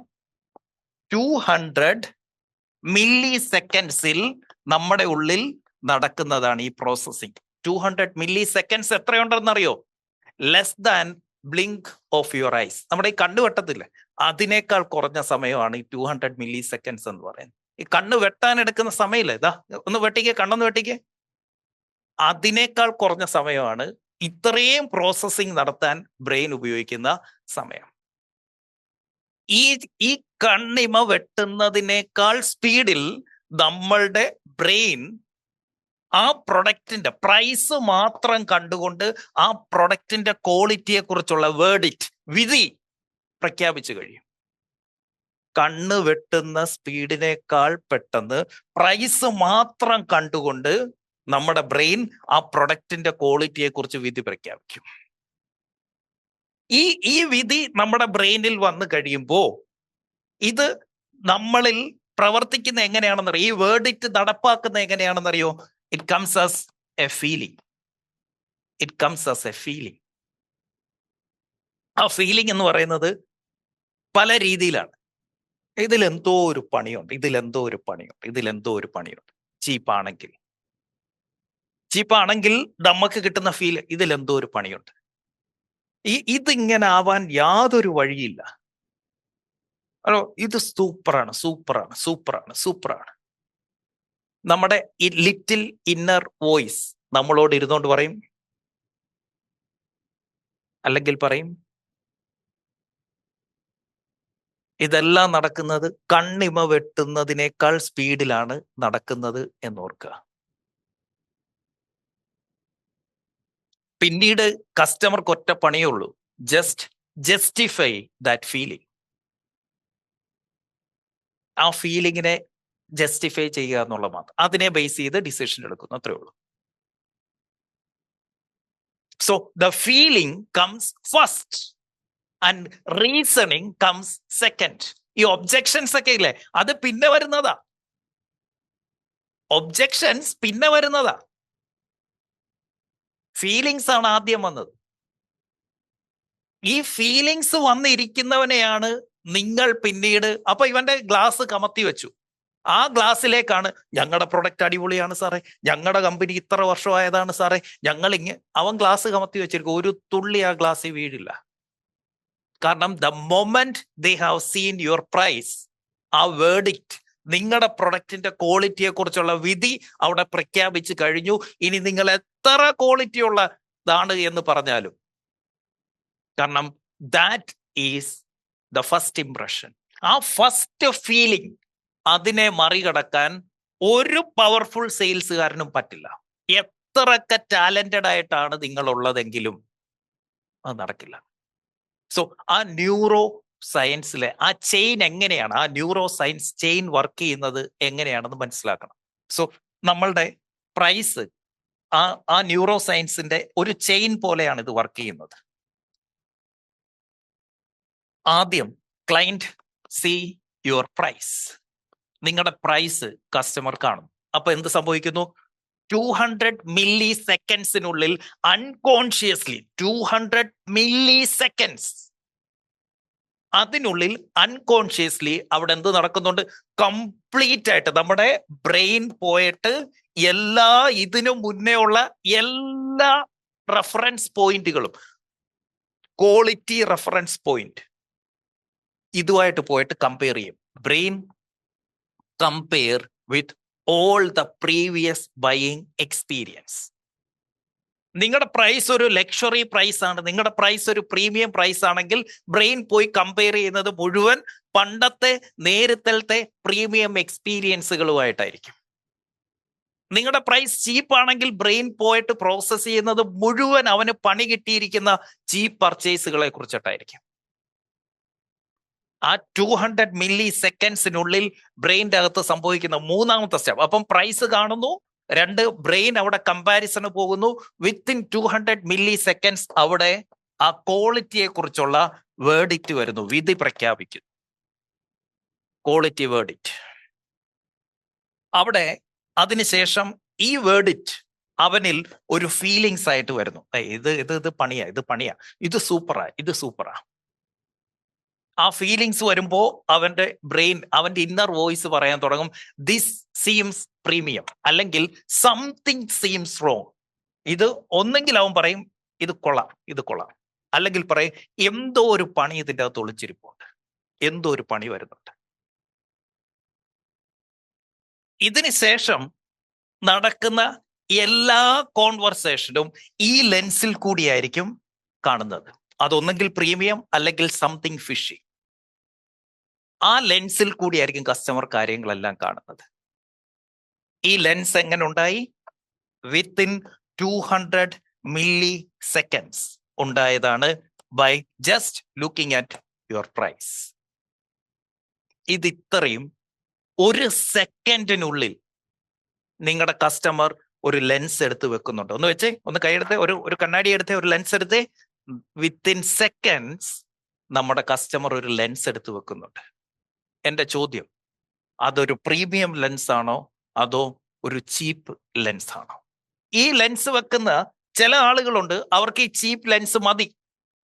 200 മില്ലി സെക്കൻഡ്സിൽ നമ്മുടെ ഉള്ളിൽ നടക്കുന്നതാണ് ഈ പ്രോസസ്സിംഗ്. 200 മില്ലി സെക്കൻഡ്സ് എത്രയുണ്ടെന്നറിയോ? Less than blink of your eyes. നമ്മുടെ ഈ കണ്ണ് വെട്ടത്തില്ലേ, അതിനേക്കാൾ കുറഞ്ഞ സമയമാണ് ഈ 200 മില്ലി സെക്കൻഡ്സ് എന്ന് പറയുന്നത്. ഈ കണ്ണ് വെട്ടാൻ എടുക്കുന്ന സമയമില്ലേ, ഇതാ ഒന്ന് വെട്ടിക്കേ, കണ്ണൊന്ന് വെട്ടിക്കേ, അതിനേക്കാൾ കുറഞ്ഞ സമയമാണ് ഇത്രയും പ്രോസസ്സിംഗ് നടത്താൻ ബ്രെയിൻ ഉപയോഗിക്കുന്ന സമയം. ഈ ഈ കണ്ണിമ വെട്ടുന്നതിനേക്കാൾ സ്പീഡിൽ നമ്മളുടെ ബ്രെയിൻ ആ പ്രൊഡക്റ്റിന്റെ പ്രൈസ് മാത്രം കണ്ടുകൊണ്ട് ആ പ്രൊഡക്റ്റിന്റെ ക്വാളിറ്റിയെ കുറിച്ചുള്ള വേർഡിക്റ്റ്, വിധി പ്രഖ്യാപിച്ചു കഴിയും. കണ്ണ് വെട്ടുന്ന സ്പീഡിനേക്കാൾ പെട്ടെന്ന് പ്രൈസ് മാത്രം കണ്ടുകൊണ്ട് നമ്മുടെ ബ്രെയിൻ ആ പ്രൊഡക്റ്റിന്റെ ക്വാളിറ്റിയെ കുറിച്ച് വിധി പ്രഖ്യാപിക്കും. ഈ വിധി നമ്മുടെ ബ്രെയിനിൽ വന്നു കഴിയുമ്പോൾ ഇത് നമ്മളിൽ പ്രവർത്തിക്കുന്ന എങ്ങനെയാണെന്നറിയോ? ഈ വേർഡിക്റ്റ് നടപ്പാക്കുന്ന എങ്ങനെയാണെന്നറിയോ? It comes as a feeling. It comes as a feeling. ആ ഫീലിംഗ് എന്ന് പറയുന്നത് പല രീതിയിലാണ്. ഇതിലെന്തോ ഒരു പണിയുണ്ട്, ഇതിലെന്തോ ഒരു പണിയുണ്ട്, ഇതിലെന്തോ ഒരു പണിയുണ്ട്. ചീപ്പാണെങ്കിൽ നമുക്ക് കിട്ടുന്ന ഫീൽ ഇതിലെന്തോ ഒരു പണിയുണ്ട്. ഇതിങ്ങനെ ആവാൻ യാതൊരു വഴിയില്ല. ഹലോ, ഇത് സൂപ്പറാണ്, സൂപ്പറാണ്, സൂപ്പറാണ്, സൂപ്പറാണ്. നമ്മുടെ ഈ ലിറ്റിൽ ഇന്നർ വോയിസ് നമ്മളോട് ഇരുന്നോണ്ട് പറയും, അല്ലെങ്കിൽ പറയും ഇതെല്ലാം നടക്കുന്നത് കണ്ണിമ വെട്ടുന്നതിനേക്കാൾ സ്പീഡിലാണ് നടക്കുന്നത് എന്നോർക്കുക. പിന്നീട് കസ്റ്റമർക്ക് ഒറ്റ പണിയേ ഉള്ളൂ, ജസ്റ്റിഫൈ ദാറ്റ് ഫീലിംഗ്. ആ ഫീലിങ്ങിനെ ജസ്റ്റിഫൈ ചെയ്യുക എന്നുള്ള മാത്രം, അതിനെ ബേസ് ചെയ്ത് ഡിസിഷൻ എടുക്കുന്നു, അത്രേ ഉള്ളൂ. So the feeling comes first and reasoning comes second. ഈ ഒബ്ജെക്ഷൻസ് ഒക്കെ ഇല്ലേ, അത് പിന്നെ വരുന്നതാ. ഒബ്ജെക്ഷൻസ് പിന്നെ വരുന്നതാ. ഫീലിങ്സ് ആണ് ആദ്യം വന്നത്. ഈ ഫീലിങ്സ് വന്നിരിക്കുന്നവനെയാണ് നിങ്ങൾ പിന്നീട്, അപ്പൊ ഇവന്റെ ഗ്ലാസ് കമത്തി വെച്ചു, ആ ഗ്ലാസ്സിലേക്കാണ് ഞങ്ങളുടെ പ്രൊഡക്റ്റ് അടിപൊളിയാണ് സാറേ, ഞങ്ങളുടെ കമ്പനി ഇത്ര വർഷമായതാണ് സാറേ, അവൻ ഗ്ലാസ് കമത്തി വെച്ചിരിക്കും. ഒരു തുള്ളി ആ ഗ്ലാസ്സിൽ വീഴില്ല. കാരണം the moment they have seen your price, ആ വേർഡിക്റ്റ്, നിങ്ങളുടെ പ്രൊഡക്റ്റിന്റെ ക്വാളിറ്റിയെ കുറിച്ചുള്ള വിധി അവിടെ പ്രഖ്യാപിച്ചു കഴിഞ്ഞു. ഇനി നിങ്ങൾ എത്ര ക്വാളിറ്റി ഉള്ളതാണ് എന്ന് പറഞ്ഞാലും, കാരണം that is the first impression. ആ ഫസ്റ്റ് ഫീലിംഗ്, അതിനെ മറികടക്കാൻ ഒരു പവർഫുൾ സെയിൽസുകാരനും പറ്റില്ല. എത്രയൊക്കെ ടാലന്റഡ് ആയിട്ടാണ് നിങ്ങൾ ഉള്ളതെങ്കിലും അത് നടക്കില്ല. സോ ആ ന്യൂറോ സയൻസിലെ ആ ചെയിൻ എങ്ങനെയാണ്, ആ ന്യൂറോ സയൻസ് ചെയിൻ വർക്ക് ചെയ്യുന്നത് എങ്ങനെയാണെന്ന് മനസ്സിലാക്കണം. സോ നമ്മളുടെ പ്രൈസ് ആ ന്യൂറോ സയൻസിന്റെ ഒരു ചെയിൻ പോലെയാണ് ഇത് വർക്ക് ചെയ്യുന്നത്. ആദ്യം ക്ലയന്റ് സീ യുവർ പ്രൈസ്, നിങ്ങളുടെ പ്രൈസ് കസ്റ്റമർ കാണും. അപ്പൊ എന്ത് സംഭവിക്കുന്നു? 200 മില്ലി സെക്കൻഡ്സിനുള്ളിൽ അൺകോൺഷ്യസ്ലി 200 മില്ലി സെക്കൻഡ്സ് അതിനുള്ളിൽ അൺകോൺഷ്യസ്ലി അവിടെ എന്ത് നടക്കുന്നുണ്ട്? കംപ്ലീറ്റ് ആയിട്ട് നമ്മുടെ ബ്രെയിൻ പോയിട്ട് ഇതിനു മുന്നേ ഉള്ള എല്ലാ റെഫറൻസ് പോയിന്റുകളും, ക്വാളിറ്റി റെഫറൻസ് പോയിന്റ്, ഇതുമായിട്ട് പോയിട്ട് കമ്പയർ ചെയ്യും. Brain compare with all the previous buying experience. നിങ്ങളുടെ പ്രൈസ് ഒരു ലക്ഷറി പ്രൈസ് ആണ്, നിങ്ങളുടെ പ്രൈസ് ഒരു പ്രീമിയം പ്രൈസ് ആണെങ്കിൽ ബ്രെയിൻ പോയി കമ്പയർ ചെയ്യുന്നത് മുഴുവൻ പണ്ടത്തെ നേരത്തെ പ്രീമിയം എക്സ്പീരിയൻസുകളുമായിട്ടായിരിക്കും. നിങ്ങളുടെ പ്രൈസ് ചീപ്പ് ആണെങ്കിൽ ബ്രെയിൻ പോയിട്ട് പ്രോസസ് ചെയ്യുന്നത് മുഴുവൻ അവന് പണി കിട്ടിയിരിക്കുന്ന ചീപ്പ് പർച്ചേസുകളെ കുറിച്ചിട്ടായിരിക്കും. ആ 200 മില്ലി സെക്കൻഡ്സിനുള്ളിൽ ബ്രെയിൻ്റെ അകത്ത് സംഭവിക്കുന്ന മൂന്നാമത്തെ സ്റ്റെപ്പ്. അപ്പം പ്രൈസ് കാണുന്നു, ബ്രെയിൻ അവിടെ കമ്പാരിസണ് പോകുന്നു. വിത്തിൻ 200 മില്ലി സെക്കൻഡ്സ് അവിടെ ആ ക്വാളിറ്റിയെ കുറിച്ചുള്ള വേർഡിക്റ്റ് വരുന്നു, വിധി പ്രഖ്യാപിക്കും, ക്വാളിറ്റി വേർഡിക്റ്റ്. അവിടെ അതിനുശേഷം ഈ വേർഡിക്റ്റ് അവനിൽ ഒരു ഫീലിങ്സ് ആയിട്ട് വരുന്നു. ഇത് പണിയാ, ഇത് സൂപ്പറാ. ആ ഫീലിങ്സ് വരുമ്പോ അവന്റെ ബ്രെയിൻ, അവന്റെ ഇന്നർ വോയിസ് പറയാൻ തുടങ്ങും, ദിസ് സീംസ് പ്രീമിയം, അല്ലെങ്കിൽ സംതിങ് സീംസ് റോങ്. ഇത് ഒന്നെങ്കിൽ അവൻ പറയും ഇത് കൊള്ളാം, അല്ലെങ്കിൽ പറയും എന്തോ ഒരു പണി ഇതിൻ്റെ അകത്ത് ഒളിച്ചിരിപ്പുണ്ട്, എന്തോ ഒരു പണി വരുന്നുണ്ട്. ഇതിന് ശേഷം നടക്കുന്ന എല്ലാ കോൺവെർസേഷനും ഈ ലെൻസിൽ കൂടിയായിരിക്കും കാണുന്നത്. അതൊന്നെങ്കിൽ പ്രീമിയം അല്ലെങ്കിൽ സംതിങ് ഫിഷി. ആ ലെൻസിൽ കൂടിയായിരിക്കും കസ്റ്റമർ കാര്യങ്ങളെല്ലാം കാണുന്നത്. ഈ ലെൻസ് എങ്ങനെ ഉണ്ടായി? വിത്തിൻ 200 മില്ലി സെക്കൻഡ്സ് ഉണ്ടായതാണ് by just looking at your price. ഇത് ഇത്രയും ഒരു സെക്കൻഡിനുള്ളിൽ നിങ്ങളുടെ കസ്റ്റമർ ഒരു ലെൻസ് എടുത്ത് വെക്കുന്നുണ്ട്. ഒന്ന് വെച്ചേ, ഒന്ന് കൈയെടുത്ത്, ഒരു കണ്ണാടി എടുത്തേ, ഒരു ലെൻസ് എടുത്തേ. വിത്തിൻ സെക്കൻഡ്സ് നമ്മുടെ കസ്റ്റമർ ഒരു ലെൻസ് എടുത്ത് വെക്കുന്നുണ്ട്. എന്റെ ചോദ്യം, അതൊരു പ്രീമിയം ലെൻസ് ആണോ അതോ ഒരു ചീപ്പ് ലെൻസ് ആണോ? ഈ ലെൻസ് വെക്കുന്ന ചില ആളുകളുണ്ട്, അവർക്ക് ഈ ചീപ്പ് ലെൻസ് മതി.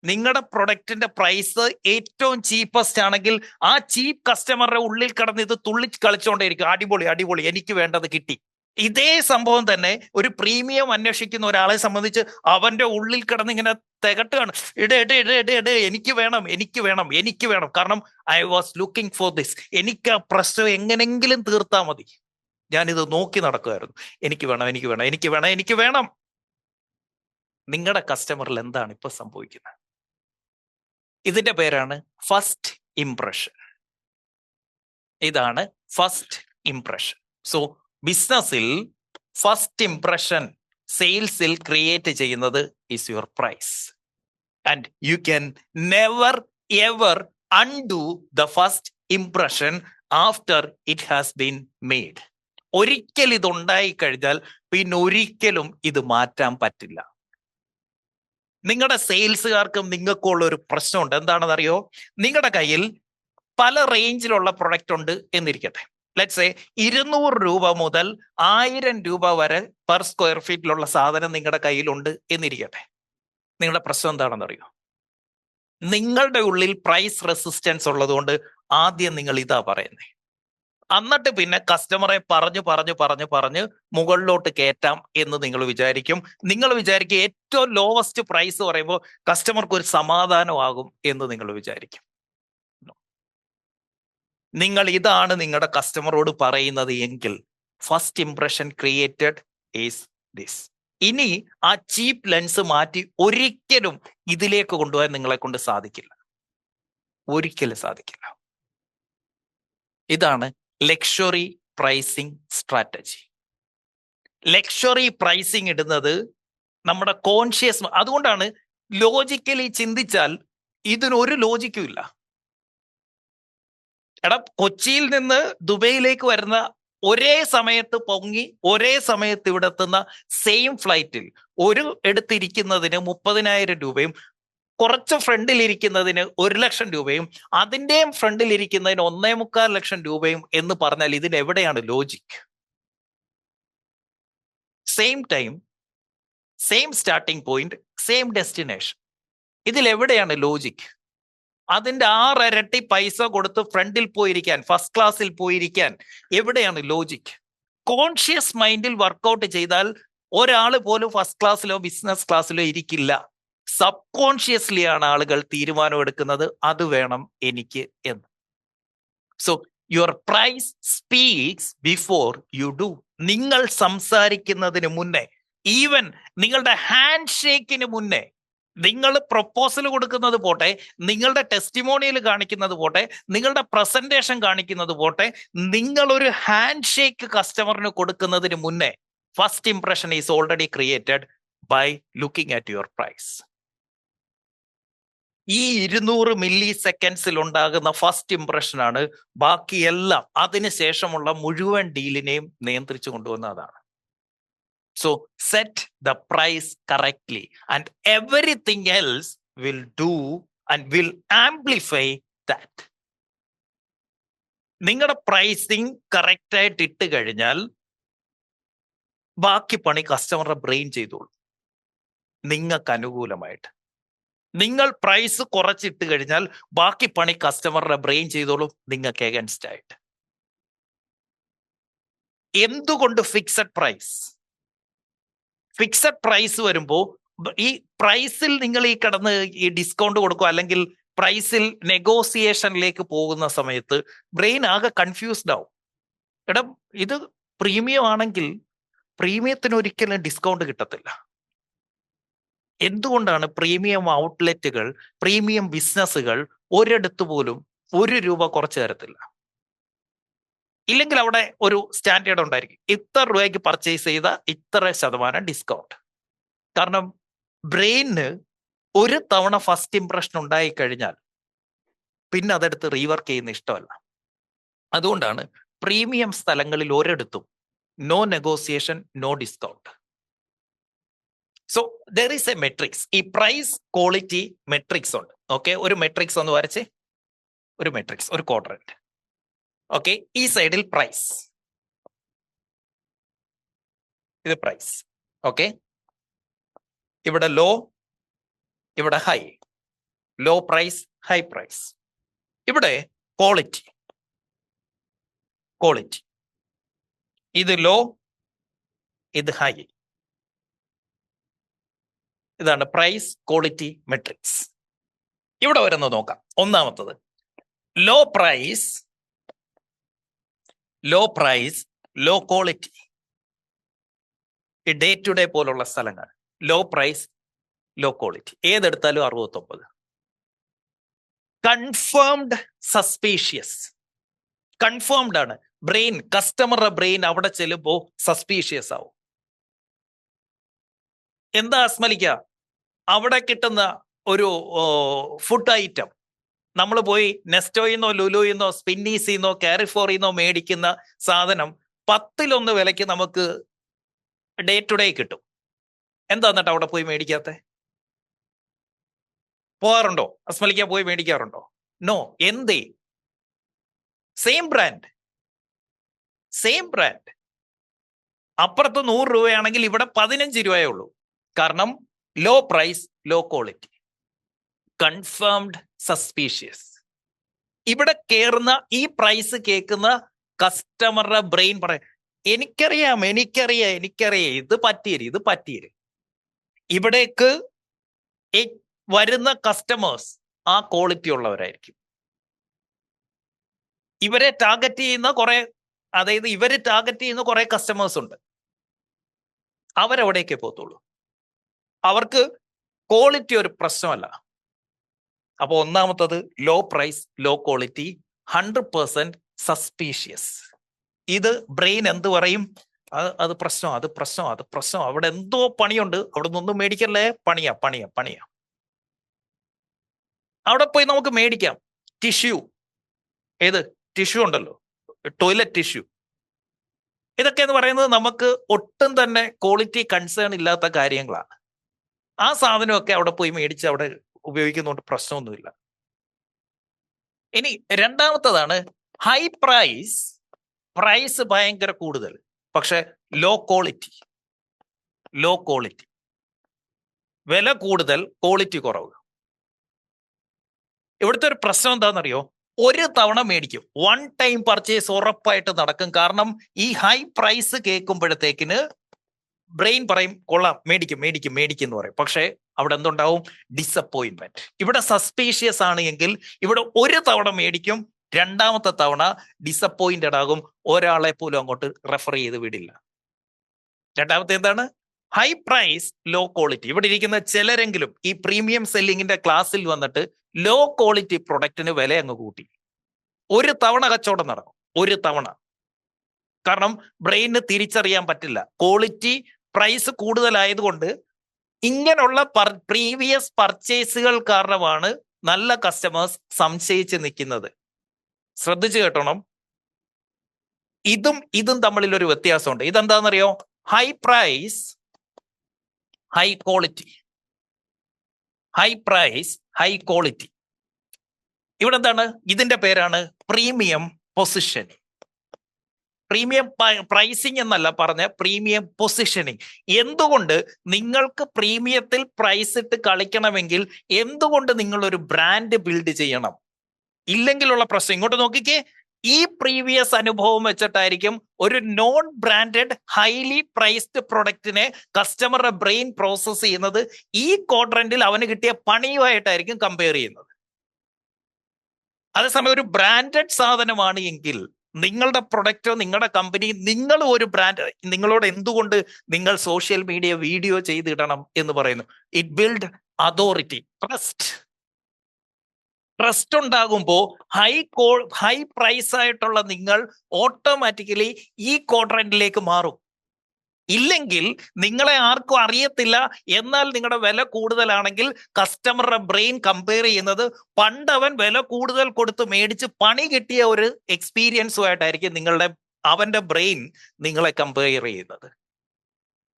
നിങ്ങളുടെ പ്രൊഡക്റ്റിന്റെ പ്രൈസ് ഏറ്റവും ചീപ്പസ്റ്റ് ആണെങ്കിൽ ആ ചീപ്പ് കസ്റ്റമറുടെ ഉള്ളിൽ കിടന്ന് ഇത് തുള്ളി കളിച്ചുകൊണ്ടേയിരിക്കും. അടിപൊളി അടിപൊളി, എനിക്ക് വേണ്ടത് കിട്ടി. ഇതേ സംഭവം തന്നെ ഒരു പ്രീമിയം അന്വേഷിക്കുന്ന ഒരാളെ സംബന്ധിച്ച് അവന്റെ ഉള്ളിൽ കിടന്ന് ഇങ്ങനെ തികട്ടുകയാണ്. എനിക്ക് വേണം, എനിക്ക് വേണം, എനിക്ക് വേണം. കാരണം I was looking for this. എനിക്ക് ആ പ്രശ്നം എങ്ങനെങ്കിലും തീർത്താൽ മതി. ഞാനിത് നോക്കി നടക്കുമായിരുന്നു. എനിക്ക് വേണം, എനിക്ക് വേണം, എനിക്ക് വേണം, എനിക്ക് വേണം. നിങ്ങളുടെ കസ്റ്റമറിൽ എന്താണ് ഇപ്പൊ സംഭവിക്കുന്നത്? ഇതിന്റെ പേരാണ് ഫസ്റ്റ് ഇംപ്രഷൻ. ഇതാണ് ഫസ്റ്റ് ഇംപ്രഷൻ. സോ ബിസിനസ്സിൽ ഫസ്റ്റ് ഇംപ്രഷൻ സെയിൽസിൽ ക്രിയേറ്റ് ചെയ്യുന്നത് is your price. And you can never ever undo the first impression after it has been made. ഒരിക്കൽ ഇതുണ്ടായി കഴിഞ്ഞാൽ പിന്നെ ഒരിക്കലും ഇത് മാറ്റാൻ പറ്റില്ല. നിങ്ങളുടെ സെയിൽസുകാർക്കും നിങ്ങൾക്കും ഉള്ള ഒരു പ്രശ്നമുണ്ട്. എന്താണെന്നറിയോ? നിങ്ങളുടെ കയ്യിൽ പല റേഞ്ചിലുള്ള പ്രൊഡക്റ്റ് ഉണ്ട് എന്നിരിക്കട്ടെ. ലെറ്റ്സ് സേ 200 രൂപ മുതൽ 1000 രൂപ വരെ പെർ സ്ക്വയർ ഫീറ്റിലുള്ള സാധനം നിങ്ങളുടെ കയ്യിലുണ്ട് എന്നിരിക്കട്ടെ. നിങ്ങളുടെ പ്രശ്നം എന്താണെന്നറിയോ? നിങ്ങളുടെ ഉള്ളിൽ പ്രൈസ് റെസിസ്റ്റൻസ് ഉള്ളതുകൊണ്ട് ആദ്യം നിങ്ങൾ ഇതാ പറയുന്നത്. എന്നിട്ട് പിന്നെ കസ്റ്റമറെ പറഞ്ഞ് മുകളിലോട്ട് കയറ്റാം എന്ന് നിങ്ങൾ വിചാരിക്കും. നിങ്ങൾ വിചാരിക്കും ഏറ്റവും ലോവസ്റ്റ് പ്രൈസ് പറയുമ്പോൾ കസ്റ്റമർക്ക് ഒരു സമാധാനമാകും എന്ന് നിങ്ങൾ വിചാരിക്കും. നിങ്ങൾ ഇതാണ് നിങ്ങളുടെ കസ്റ്റമറോട് പറയുന്നത് എങ്കിൽ first impression created is this. ഇനി ആ ചീപ്പ് ലെൻസ് മാറ്റി ഒരിക്കലും ഇതിലേക്ക് കൊണ്ടുപോകാൻ നിങ്ങളെ കൊണ്ട് സാധിക്കില്ല, ഒരിക്കലും സാധിക്കില്ല. ഇതാണ് luxury pricing strategy. Luxury pricing ഇടുന്നത് നമ്മുടെ കോൺഷ്യസ്. അതുകൊണ്ടാണ് ലോജിക്കലി ചിന്തിച്ചാൽ ഇതിനൊരു ലോജിക്കും ഇല്ല. എടാ, കൊച്ചിയിൽ നിന്ന് ദുബൈയിലേക്ക് വരുന്ന ഒരേ സമയത്ത് പൊങ്ങി ഒരേ സമയത്ത് ഇവിടെ എത്തുന്ന സെയിം ഫ്ലൈറ്റിൽ ഒരു എടുത്തിരിക്കുന്നതിന് 30,000 രൂപയും കുറച്ച് ഫ്രണ്ടിലിരിക്കുന്നതിന് 1,00,000 രൂപയും അതിൻ്റെയും ഫ്രണ്ടിലിരിക്കുന്നതിന് 1.25 ലക്ഷം രൂപയും എന്ന് പറഞ്ഞാൽ ഇതിനെവിടെയാണ് logic? Same time, same starting point, same destination. ഇതിലെവിടെയാണ് ലോജിക്? അതിന്റെ 6 ഇരട്ടി പൈസ കൊടുത്ത് ഫ്രണ്ടിൽ പോയിരിക്കാൻ, ഫസ്റ്റ് ക്ലാസ്സിൽ പോയിരിക്കാൻ എവിടെയാണ് ലോജിക്? കോൺഷ്യസ് മൈൻഡിൽ വർക്കൗട്ട് ചെയ്താൽ ഒരാൾ പോലും ഫസ്റ്റ് ക്ലാസ്സിലോ ബിസിനസ് ക്ലാസ്സിലോ ഇരിക്കില്ല. സബ് കോൺഷ്യസ്ലി ആണ് ആളുകൾ തീരുമാനം എടുക്കുന്നത്, അത് വേണം എനിക്ക് എന്ന്. So your price speaks before you do. നിങ്ങൾ സംസാരിക്കുന്നതിന് മുന്നേ, ഈവൻ നിങ്ങളുടെ ഹാൻഡ് ഷേക്കിന് മുന്നേ, നിങ്ങൾ പ്രൊപ്പോസൽ കൊടുക്കുന്നത് പോട്ടെ, നിങ്ങളുടെ ടെസ്റ്റിമോണിയൽ കാണിക്കുന്നത് പോട്ടെ, നിങ്ങളുടെ പ്രസന്റേഷൻ കാണിക്കുന്നത് പോട്ടെ, നിങ്ങളൊരു ഹാൻഡ് ഷേക്ക് കസ്റ്റമറിന് കൊടുക്കുന്നതിന് മുന്നേ first impression is already created by looking at your price. ഈ 200 മില്ലി സെക്കൻഡ്സിൽ ഉണ്ടാകുന്ന ഫസ്റ്റ് ഇംപ്രഷൻ ആണ് ബാക്കിയെല്ലാം അതിനുശേഷമുള്ള മുഴുവൻ ഡീലിനെയും നിയന്ത്രിച്ചു കൊണ്ടുവന്നതാണ്. So set the price correctly and everything else will do and will amplify that. നിങ്ങളുടെ പ്രൈസിങ് കറക്റ്റ് ആയിട്ട് ഇട്ട് കഴിഞ്ഞാൽ ബാക്കി പണി കസ്റ്റമറുടെ ബ്രെയിൻ ചെയ്തോളൂ നിങ്ങൾക്ക് അനുകൂലമായിട്ട്. നിങ്ങൾ പ്രൈസ് കുറച്ചിട്ട് കഴിഞ്ഞാൽ ബാക്കി പണി കസ്റ്റമറുടെ ബ്രെയിൻ ചെയ്തോളൂ നിങ്ങൾക്ക് എഗൻസ്റ്റ് ആയിട്ട്. എന്തുകൊണ്ട് ഫിക്സഡ് പ്രൈസ്? ഫിക്സഡ് പ്രൈസ് വരുമ്പോൾ ഈ പ്രൈസിൽ നിങ്ങൾ ഈ കിടന്ന് ഈ ഡിസ്കൗണ്ട് കൊടുക്കുക അല്ലെങ്കിൽ പ്രൈസിൽ നെഗോസിയേഷനിലേക്ക് പോകുന്ന സമയത്ത് ബ്രെയിൻ ആകെ കൺഫ്യൂസ്ഡ് ആവും. എടാ, ഇത് പ്രീമിയം ആണെങ്കിൽ പ്രീമിയത്തിന് ഒരിക്കലും ഡിസ്കൗണ്ട് കിട്ടത്തില്ല. എന്തുകൊണ്ടാണ് പ്രീമിയം ഔട്ട്ലെറ്റുകൾ, പ്രീമിയം ബിസിനസ്സുകൾ ഒരിടത്ത് പോലും ₹1 കുറച്ച് തരത്തില്ല? ഇല്ലെങ്കിൽ അവിടെ ഒരു സ്റ്റാൻഡേർഡ് ഉണ്ടായിരിക്കും. ഇത്ര രൂപയ്ക്ക് പർച്ചേസ് ചെയ്ത ഇത്ര ശതമാനം ഡിസ്കൗണ്ട്. കാരണം ബ്രെയിന് ഒരു തവണ ഫസ്റ്റ് ഇംപ്രഷൻ ഉണ്ടായി കഴിഞ്ഞാൽ പിന്നെ അതെടുത്ത് റീവർക്ക് ചെയ്യുന്ന ഇഷ്ടമല്ല. അതുകൊണ്ടാണ് പ്രീമിയം സ്ഥലങ്ങളിൽ ഒരിടത്തും no negotiation, no discount. So there is a matrix. ഈ പ്രൈസ് ക്വാളിറ്റി മെട്രിക്സ് ഉണ്ട്. ഓക്കെ, ഒരു മെട്രിക്സ് ഒന്ന് വരച്ച്, ഒരു മെട്രിക്സ്, ഒരു ക്വാഡ്രന്റ്. ഓക്കെ, ഈ സൈഡിൽ പ്രൈസ്, ഇത് പ്രൈസ്. ഓക്കെ, ഇവിടെ ലോ, ഇവിടെ high. Low price, high price. ഇവിടെ ക്വാളിറ്റി, ക്വാളിറ്റി. ഇത് ലോ, ഇത് ഹൈ. ഇതാണ് പ്രൈസ് ക്വാളിറ്റി മെട്രിക്സ്. ഇവിടെ വരുന്നത് നോക്കാം. ഒന്നാമത്തത് low price, low price, low quality. ഈ ഡേ ടു ഡേ പോലുള്ള സ്ഥലങ്ങൾ ലോ പ്രൈസ്, ലോ ക്വാളിറ്റി. ഏതെടുത്താലും 69. Confirmed suspicious. കൺഫേംഡ് ആണ്. ബ്രെയിൻ, കസ്റ്റമറുടെ ബ്രെയിൻ അവിടെ ചെല്ലുമ്പോൾ സസ്പീഷ്യസ് ആവും. എന്താ സ്മലിക്ക? അവിടെ കിട്ടുന്ന ഒരു ഫുഡ് ഐറ്റം നമ്മൾ പോയി നെസ്റ്റോയിന്നോ ലുലുയിന്നോ സ്പിന്നീസിന്നോ കാരിഫോറിന്നോ മേടിക്കുന്ന സാധനം 10-1 വിലയ്ക്ക് നമുക്ക് ഡേ ടു ഡേ കിട്ടും. എന്താ എന്നിട്ട് അവിടെ പോയി മേടിക്കാത്ത? പോകാറുണ്ടോ? അസ്മലിക്ക പോയി മേടിക്കാറുണ്ടോ? നോ. എന്തേ? Same brand, same brand. അപ്പുറത്ത് 100 രൂപയാണെങ്കിൽ ഇവിടെ 15 രൂപയേ ഉള്ളൂ. കാരണം low price, low quality, confirmed suspicious. ഇവിടെ കേറുന്ന ഈ പ്രൈസ് കേൾക്കുന്ന കസ്റ്റമറുടെ ബ്രെയിൻ പറയാം, എനിക്കറിയാം, എനിക്കറിയാം, എനിക്കറിയാം, ഇത് പറ്റിയത്, ഇത് പറ്റിയത്. ഇവിടേക്ക് വരുന്ന കസ്റ്റമേഴ്സ് ആ ക്വാളിറ്റി ഉള്ളവരായിരിക്കും. ഇവരെ ടാർഗറ്റ് ചെയ്യുന്ന കുറെ, അതായത് ഇവര് ടാർഗറ്റ് ചെയ്യുന്ന കുറെ കസ്റ്റമേഴ്സ് ഉണ്ട്. അവരവിടേക്കേ പോകത്തുള്ളൂ. അവർക്ക് ക്വാളിറ്റി ഒരു പ്രശ്നമല്ല. അപ്പൊ ഒന്നാമത്തത് low price, low quality, 100% suspicious. ഇത് ബ്രെയിൻ എന്ത് പറയും? അത് പ്രശ്നം, അത് പ്രശ്നം, അത് പ്രശ്നം, അവിടെ എന്തോ പണിയുണ്ട്, അവിടെ നിന്നൊന്നും മേടിക്കല്ലേ, പണിയാ, പണിയാ, പണിയാ. അവിടെ പോയി നമുക്ക് മേടിക്കാം ടിഷ്യൂ. ഏത് ടിഷ്യൂ ഉണ്ടല്ലോ, ടോയ്ലറ്റ് ടിഷ്യൂ. ഇതൊക്കെ എന്ന് പറയുന്നത് നമുക്ക് ഒട്ടും തന്നെ ക്വാളിറ്റി കൺസേൺ ഇല്ലാത്ത കാര്യങ്ങളാണ്. ആ സാധനമൊക്കെ അവിടെ പോയി മേടിച്ച് അവിടെ ഉപയോഗിക്കുന്നതുകൊണ്ട് പ്രശ്നമൊന്നുമില്ല. ഇനി രണ്ടാമത്തതാണ് ഹൈ പ്രൈസ്. പ്രൈസ് ഭയങ്കര കൂടുതൽ, പക്ഷെ ലോ ക്വാളിറ്റി, ലോ ക്വാളിറ്റി. വില കൂടുതൽ, ക്വാളിറ്റി കുറവ്. ഇവിടുത്തെ ഒരു പ്രശ്നം എന്താണെന്നറിയോ? ഒരു തവണ മേടിക്കും, വൺ ടൈം പർച്ചേസ് ഉറപ്പായിട്ട് നടക്കും. കാരണം ഈ ഹൈ പ്രൈസ് കേൾക്കുമ്പോഴത്തേക്കിന് ബ്രെയിൻ പറയും കൊള്ളാം, മേടിക്കും, മേടിക്കും, മേടിക്കും എന്ന് പറയും. പക്ഷെ അവിടെ എന്തുണ്ടാവും? ഡിസപ്പോയിന്റ്മെന്റ്. ഇവിടെ സസ്പീഷ്യസ് ആണ് എങ്കിൽ ഇവിടെ ഒരു തവണ മേടിക്കും, രണ്ടാമത്തെ തവണ ഡിസപ്പോയിന്റഡ് ആകും. ഒരാളെ പോലും അങ്ങോട്ട് റെഫർ ചെയ്ത് വിടില്ല. രണ്ടാമത്തെ എന്താണ്? High price, low quality. ഇവിടെ ഇരിക്കുന്ന ചിലരെങ്കിലും ഈ പ്രീമിയം സെല്ലിങ്ങിന്റെ ക്ലാസ്സിൽ വന്നിട്ട് ലോ ക്വാളിറ്റി പ്രൊഡക്റ്റിന് വില അങ്ങ് കൂട്ടി. ഒരു തവണ കച്ചവടം നടക്കും, ഒരു തവണ. കാരണം ബ്രെയിന് തിരിച്ചറിയാൻ പറ്റില്ല. ക്വാളിറ്റി പ്രൈസ് കൂടുതലായതുകൊണ്ട് ഇങ്ങനെയുള്ള പ്രീവിയസ് പർച്ചേസുകൾ കാരണമാണ് നല്ല കസ്റ്റമേഴ്സ് സംശയിച്ച് നിൽക്കുന്നത്. ശ്രദ്ധിച്ചു കേട്ടോണം. ഇതും തമ്മിൽ ഒരു വ്യത്യാസമുണ്ട്. ഇതെന്താണെന്നറിയോ? High price, high quality. High price, high quality. ഇവിടെ എന്താണ്? ഇതിന്റെ പേരാണ് പ്രീമിയം പൊസിഷനിങ്. പ്രീമിയം പ്രൈസിങ് എന്നല്ല പറഞ്ഞ, പ്രീമിയം പൊസിഷനിങ്. എന്തുകൊണ്ട് നിങ്ങൾക്ക് പ്രീമിയത്തിൽ പ്രൈസ് ഇട്ട് കളിക്കണമെങ്കിൽ എന്തുകൊണ്ട് നിങ്ങൾ ഒരു ബ്രാൻഡ് ബിൽഡ് ചെയ്യണം? ഇല്ലെങ്കിലുള്ള പ്രശ്നം ഇങ്ങോട്ട് നോക്കിക്കേ. ഈ പ്രീവിയസ് അനുഭവം വെച്ചിട്ടായിരിക്കും ഒരു നോൺ ബ്രാൻഡഡ് ഹൈലി പ്രൈസ്ഡ് പ്രൊഡക്റ്റിനെ കസ്റ്റമറുടെ ബ്രെയിൻ പ്രോസസ് ചെയ്യുന്നത്. ഈ ക്വാഡ്രന്റിൽ അവന് കിട്ടിയ പണിയുമായിട്ടായിരിക്കും കമ്പയർ ചെയ്യുന്നത്. അതേസമയം ഒരു ബ്രാൻഡഡ് സാധനമാണ് എങ്കിൽ നിങ്ങളുടെ പ്രൊഡക്റ്റോ നിങ്ങളുടെ കമ്പനി, നിങ്ങൾ ഒരു ബ്രാൻഡ്, നിങ്ങളോട് എന്തുകൊണ്ട് നിങ്ങൾ സോഷ്യൽ മീഡിയ വീഡിയോ ചെയ്തിടണം എന്ന് പറയുന്നു? ഇറ്റ് ബിൽഡ് അതോറിറ്റി, ട്രസ്റ്റ് ഉണ്ടാകുമ്പോൾ ഹൈ പ്രൈസ് ആയിട്ടുള്ള നിങ്ങൾ ഓട്ടോമാറ്റിക്കലി ഈ ക്വാഡ്രന്റിലേക്ക് മാറും. ഇല്ലെങ്കിൽ നിങ്ങളെ ആർക്കും അറിയത്തില്ല, എന്നാൽ നിങ്ങളുടെ വില കൂടുതലാണെങ്കിൽ കസ്റ്റമറുടെ ബ്രെയിൻ കമ്പയർ ചെയ്യുന്നത് പണ്ട് അവൻ വില കൂടുതൽ കൊടുത്ത് മേടിച്ച് പണി കിട്ടിയ ഒരു എക്സ്പീരിയൻസുമായിട്ടായിരിക്കും അവന്റെ ബ്രെയിൻ നിങ്ങളെ കമ്പയർ ചെയ്യുന്നത്.